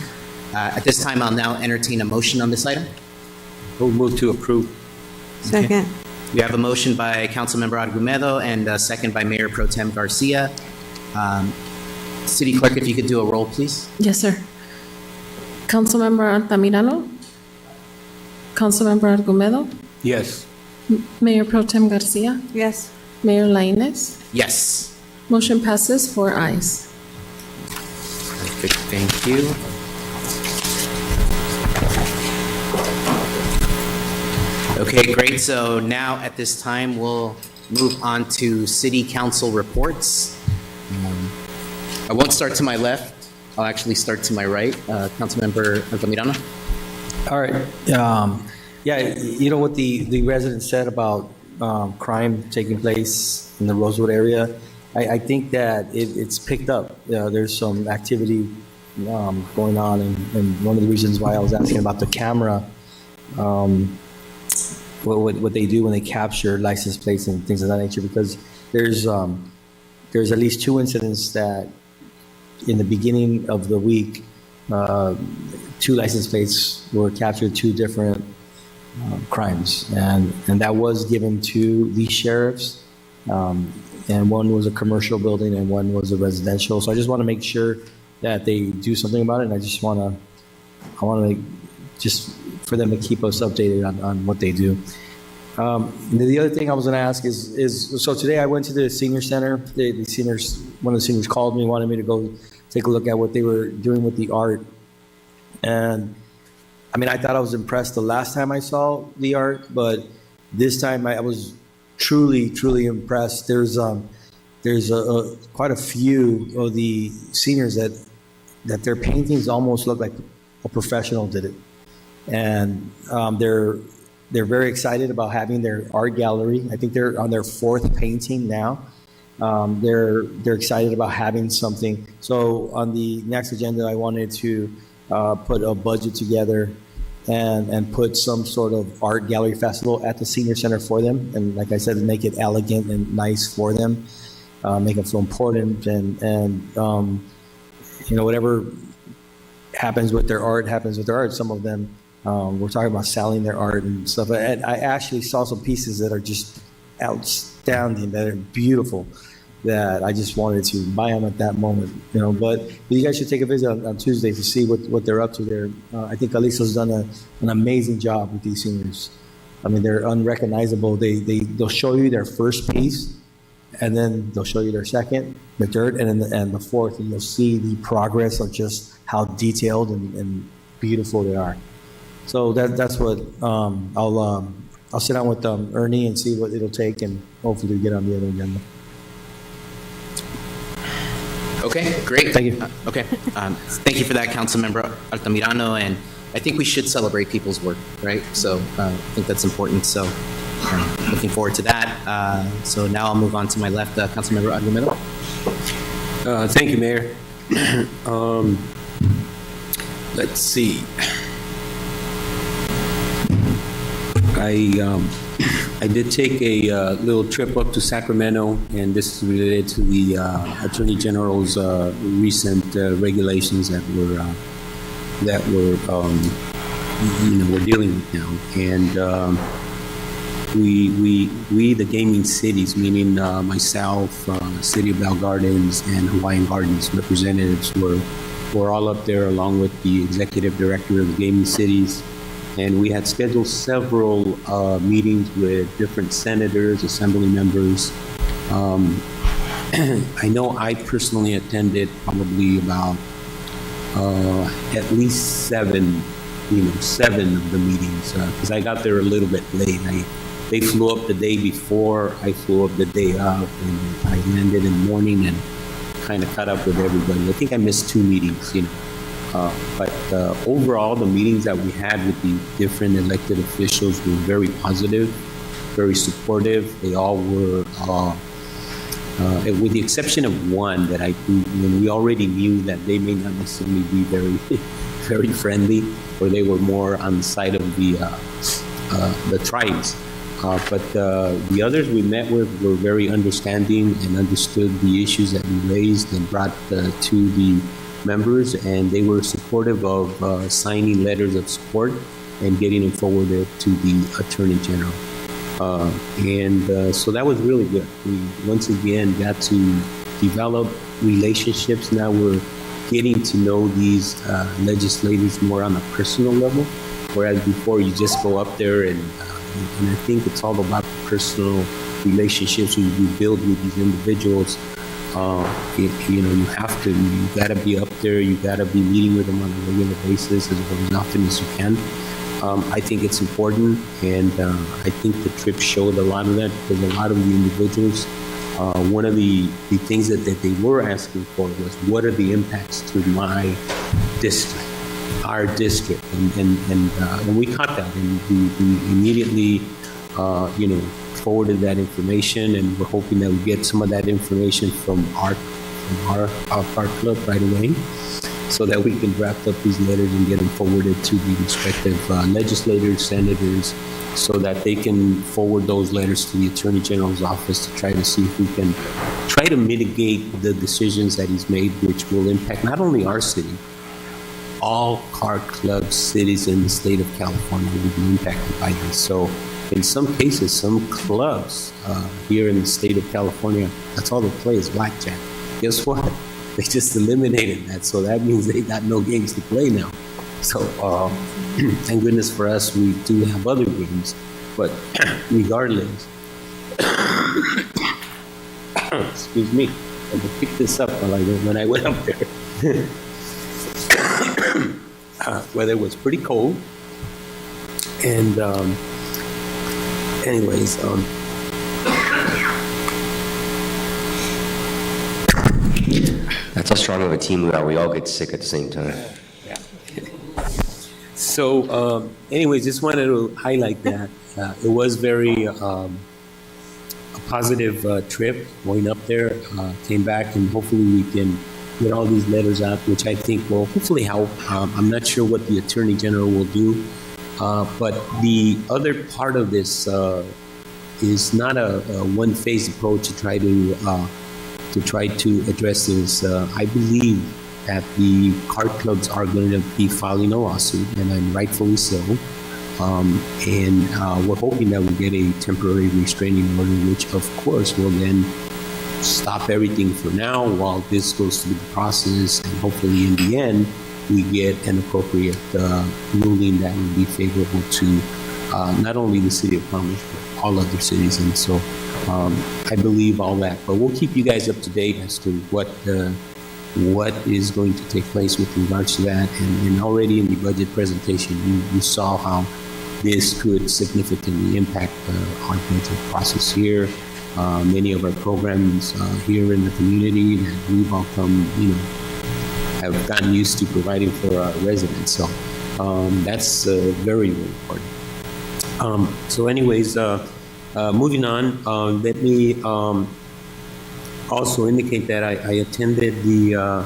At this time, I'll now entertain a motion on this item. We'll move to approve. Second. We have a motion by Councilmember Argumedo and a second by Mayor Pro Tem Garcia. City Clerk, if you could do a roll, please. Yes, sir. Councilmember Altamirano? Councilmember Argumedo? Yes. Mayor Pro Tem Garcia? Yes. Mayor Lainez? Yes. Motion passes 4 ayes. Perfect, thank you. Okay, great. So now at this time, we'll move on to city council reports. I won't start to my left. I'll actually start to my right. Councilmember Altamirano. All right. Yeah, you know what the resident said about crime taking place in the Rosewood area? I think that it's picked up. There's some activity going on, and one of the reasons why I was asking about the camera, what they do when they capture license plates and things of that nature, because there's at least 2 incidents that in the beginning of the week, 2 license plates were captured, 2 different crimes, and that was given to the sheriffs, and one was a commercial building and one was a residential. So I just want to make sure that they do something about it, and I want to just for them to keep us updated on what they do. The other thing I was going to ask is so today I went to the senior center. The seniors, one of the seniors called me, wanted me to go take a look at what they were doing with the art. And I mean, I thought I was impressed the last time I saw the art, but this time I was truly, truly impressed. There's quite a few of the seniors that their paintings almost look like a professional did it. And they're very excited about having their art gallery. I think they're on their 4th painting now. They're excited about having something. So on the next agenda, I wanted to put a budget together and put some sort of art gallery festival at the senior center for them. And like I said, make it elegant and nice for them, make it feel important. And whatever happens with their art, happens with their art. Some of them, we're talking about selling their art and stuff. And I actually saw some pieces that are just outstanding, that are beautiful, that I just wanted to buy them at that moment, But you guys should take a visit on Tuesday to see what they're up to there. I think Aliso's done an amazing job with these seniors. I mean, they're unrecognizable. They'll show you their first piece, and then they'll show you their second, the third, and the fourth, and you'll see the progress of just how detailed and beautiful they are. So that's what I'll sit down with Ernie and see what it'll take, and hopefully get on the other agenda. Okay, great. Thank you. Okay, thank you for that, Councilmember Altamirano, and I think we should celebrate people's work, right? So I think that's important, so looking forward to that. So now I'll move on to my left, Councilmember Argumedo. Thank you, Mayor. Let's see. I did take a little trip up to Sacramento, and this is related to the Attorney General's recent regulations that we're dealing with now. And we the gaming cities, meaning myself, City of Bell Gardens, and Hawaiian Gardens representatives were all up there along with the executive director of the gaming cities. And we had scheduled several meetings with different senators, assembly members. I know I personally attended probably about at least seven of the meetings, because I got there a little bit late. They flew up the day before, I flew up the day of, and I landed in the morning and kind of caught up with everybody. I think I missed 2 meetings, But overall, the meetings that we had with the different elected officials were very positive, very supportive. They all were, with the exception of one that I think, when we already knew that they may not necessarily be very, very friendly, or they were more on the side of the tribes. But the others we met with were very understanding and understood the issues that we raised and brought to the members, and they were supportive of signing letters of support and getting them forwarded to the Attorney General. So that was really good. We once again got to develop relationships. Now we're getting to know these legislators more on a personal level, whereas before you just go up there and I think it's all about the personal relationships you build with these individuals. You gotta be up there, you gotta be meeting with them on a regular basis as often as you can. I think it's important, and I think the trip showed a lot of that, because a lot of the individuals, one of the things that they were asking for was, what are the impacts to my district, our district, and we caught that, and we immediately, forwarded that information, and we're hoping that we get some of that information from our club right away, so that we can draft up these letters and get them forwarded to the respective legislators, senators, so that they can forward those letters to the Attorney General's office to try to see if we can try to mitigate the decisions that he's made, which will impact not only our city, all car clubs, cities in the state of California will be impacted by this. So in some cases, some clubs here in the state of California, that's all they play is blackjack. Guess what? They just eliminated that. So that means they got no games to play now. So thank goodness for us, we do have other games. But regardless, excuse me, I had to pick this up when I went up there. Weather was pretty cold. And anyways, That's how strong of a team we are. We all get sick at the same time. So anyways, just wanted to highlight that. It was very a positive trip going up there. Came back, and hopefully we can get all these letters out, which I think will hopefully help. I'm not sure what the Attorney General will do. But the other part of this is not a one-phase approach to try to address this. I believe that the card clubs are going to be filing a lawsuit, and rightfully so. We're hoping that we get a temporary restraining order, which of course will then stop everything for now while this goes through the process, and hopefully in the end, we get an appropriate ruling that will be favorable to not only the city of Commerce, but all other cities. And so I believe all that. But we'll keep you guys up to date as to what is going to take place with regards to that. And already in the budget presentation, you saw how this could significantly impact our budget process here. Many of our programs here in the community that we've all come, have gotten used to providing for our residents. So that's very, very important. So anyways, moving on, let me also indicate that I attended the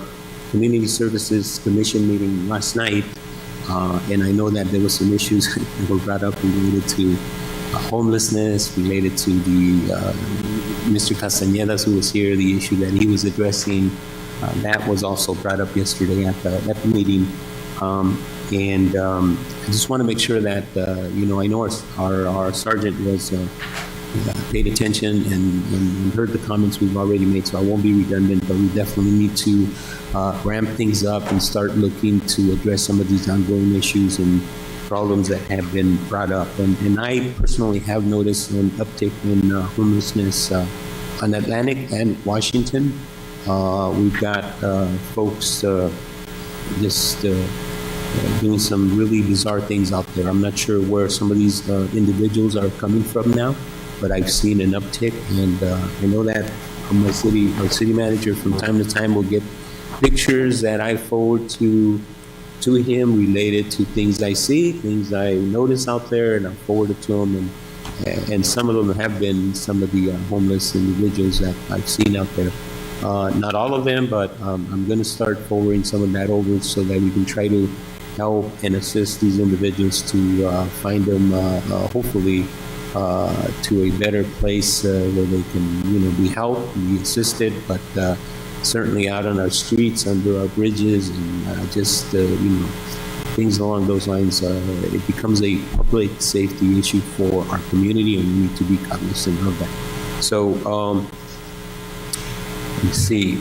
Community Services Commission meeting last night, and I know that there were some issues that were brought up related to homelessness, related to the Mr. Castañedas, who was here, the issue that he was addressing. That was also brought up yesterday at the meeting. I just want to make sure that, I know our sergeant was paid attention and heard the comments we've already made, so I won't be redundant, but we definitely need to ramp things up and start looking to address some of these ongoing issues and problems that have been brought up. And I personally have noticed an uptick in homelessness on Atlantic and Washington. We've got folks just doing some really bizarre things out there. I'm not sure where some of these individuals are coming from now, but I've seen an uptick, and I know that from our city manager from time to time will get pictures that I forward to him related to things I see, things I notice out there, and I forward it to him. And some of them have been some of the homeless individuals that I've seen out there. Not all of them, but I'm going to start forwarding some of that over so that we can try to help and assist these individuals to find them, hopefully, to a better place where they can, be helped, be assisted, but certainly out on our streets, under our bridges, and just, things along those lines. It becomes a public safety issue for our community, and we need to be cognizant of that. So, let's see.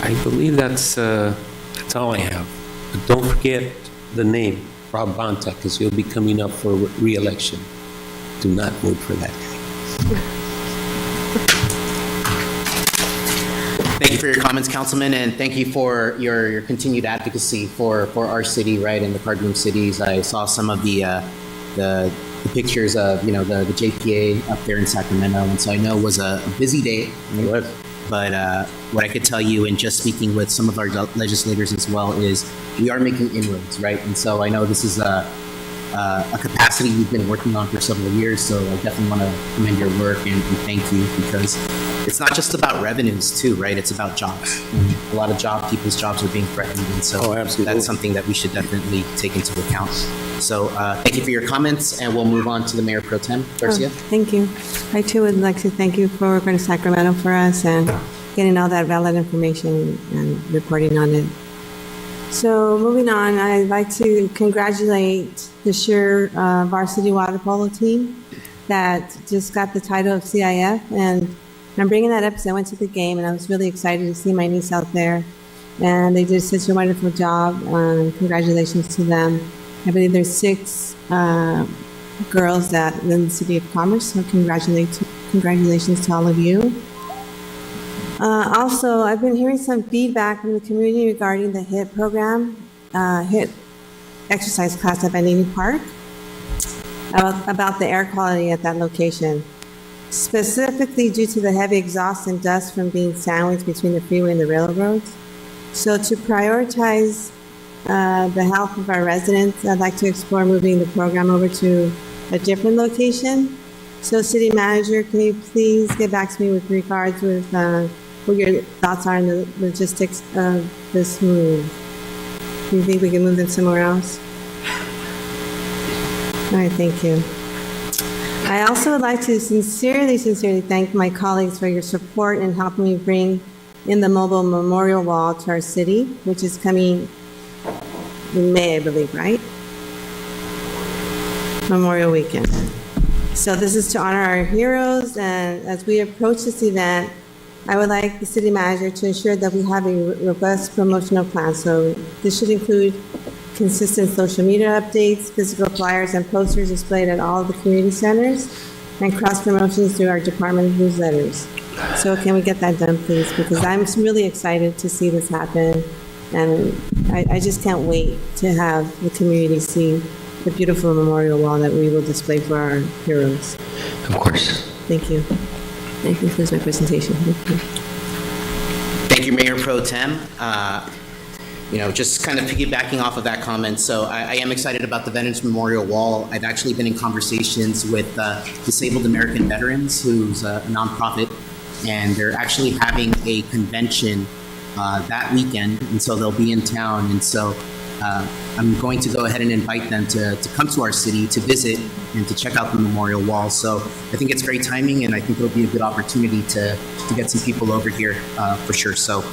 I believe that's all I have. But don't forget the name, Rob Bonta, because he'll be coming up for re-election. Do not vote for that guy. Thank you for your comments, Councilman, and thank you for your continued advocacy for our city, right, and the cardroom cities. I saw some of the pictures of, the JPA up there in Sacramento, and so I know it was a busy day. It was. But what I could tell you, and just speaking with some of our legislators as well, is we are making inroads, right? And so I know this is a capacity we've been working on for several years, so I definitely want to commend your work and thank you, because it's not just about revenues too, right? It's about jobs. A lot of people's jobs are being threatened, and so that's something that we should definitely take into account. So thank you for your comments, and we'll move on to the Mayor Pro Tem, Garcia. Thank you. I too would like to thank you for working to Sacramento for us and getting all that valid information and reporting on it. So moving on, I'd like to congratulate the Sure varsity water polo team that just got the title of CIF. And I'm bringing that up because I went to the game and I was really excited to see my niece out there. And they did such a wonderful job. Congratulations to them. I believe there's 6 girls that live in the City of Commerce, so congratulations to all of you. Also, I've been hearing some feedback from the community regarding the HIT program, HIT exercise class at Vanini Park, about the air quality at that location, specifically due to the heavy exhaust and dust from being sandwiched between the freeway and the railroads. So to prioritize the health of our residents, I'd like to explore moving the program over to a different location. So City Manager, can you please get back to me with regards with what your thoughts are on the logistics of this move? Do you think we can move them somewhere else? All right, thank you. I also would like to sincerely thank my colleagues for your support in helping me bring in the mobile memorial wall to our city, which is coming in May, I believe, right? Memorial Weekend. So this is to honor our heroes, and as we approach this event, I would like the city manager to ensure that we have a robust promotional plan. So this should include consistent social media updates, physical flyers and posters displayed at all of the community centers, and cross promotions through our department newsletters. So can we get that done, please? Because I'm really excited to see this happen, and I just can't wait to have the community see the beautiful memorial wall that we will display for our heroes. Of course. Thank you. That concludes my presentation. Thank you. Thank you, Mayor Pro Tem. Just kind of piggybacking off of that comment, so I am excited about the Veterans Memorial Wall. I've actually been in conversations with Disabled American Veterans, who's a nonprofit, and they're actually having a convention that weekend, and so they'll be in town. And so I'm going to go ahead and invite them to come to our city to visit and to check out the memorial wall. So I think it's great timing, and I think it'll be a good opportunity to get some people over here for sure. So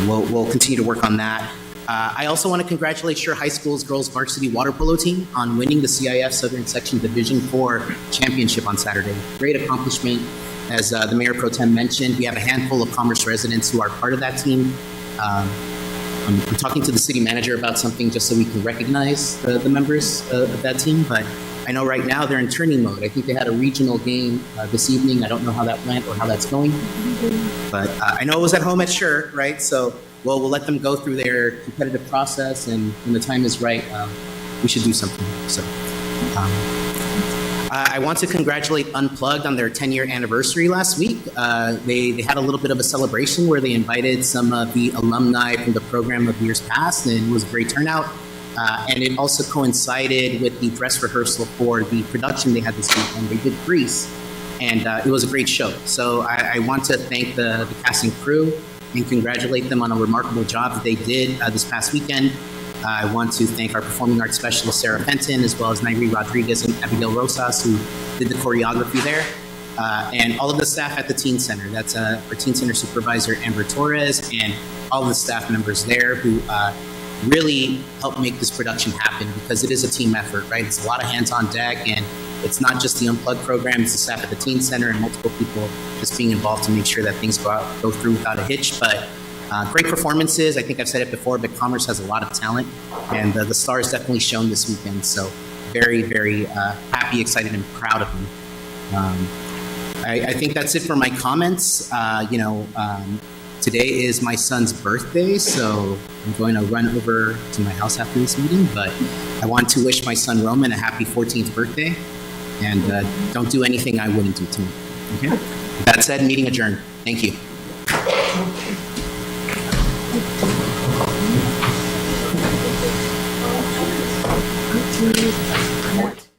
we'll continue to work on that. I also want to congratulate Sure High School's girls varsity water polo team on winning the CIF Southern Section Division 4 championship on Saturday. Great accomplishment. As the Mayor Pro Tem mentioned, we have a handful of Commerce residents who are part of that team. I'm talking to the city manager about something just so we can recognize the members of that team, but I know right now they're in tourney mode. I think they had a regional game this evening. I don't know how that went or how that's going, but I know it was at home at Sure, right? So we'll let them go through their competitive process, and when the time is right, we should do something. So I want to congratulate Unplugged on their 10-year anniversary last week. They had a little bit of a celebration where they invited some of the alumni from the program of years past, and it was a great turnout. And it also coincided with the dress rehearsal for the production they had this weekend. They did Grease, and it was a great show. So I want to thank the cast and crew and congratulate them on a remarkable job that they did this past weekend. I want to thank our performing arts specialist, Sarah Fenton, as well as Nairi Rodriguez and Abigail Rosas, who did the choreography there, and all of the staff at the Teen Center. That's our Teen Center Supervisor, Amber Torres, and all the staff members there who really helped make this production happen, because it is a team effort, right? It's a lot of hands on deck, and it's not just the Unplugged program, it's the staff at the Teen Center and multiple people just being involved to make sure that things go through without a hitch. But great performances. I think I've said it before, but Commerce has a lot of talent, and the stars definitely shown this weekend. So very, very happy, excited, and proud of them. I think that's it for my comments. Today is my son's birthday, so I'm going to run over to my house after this meeting, but I want to wish my son Roman a happy 14th birthday, and don't do anything I wouldn't do to him. Okay? With that said, meeting adjourned. Thank you. What?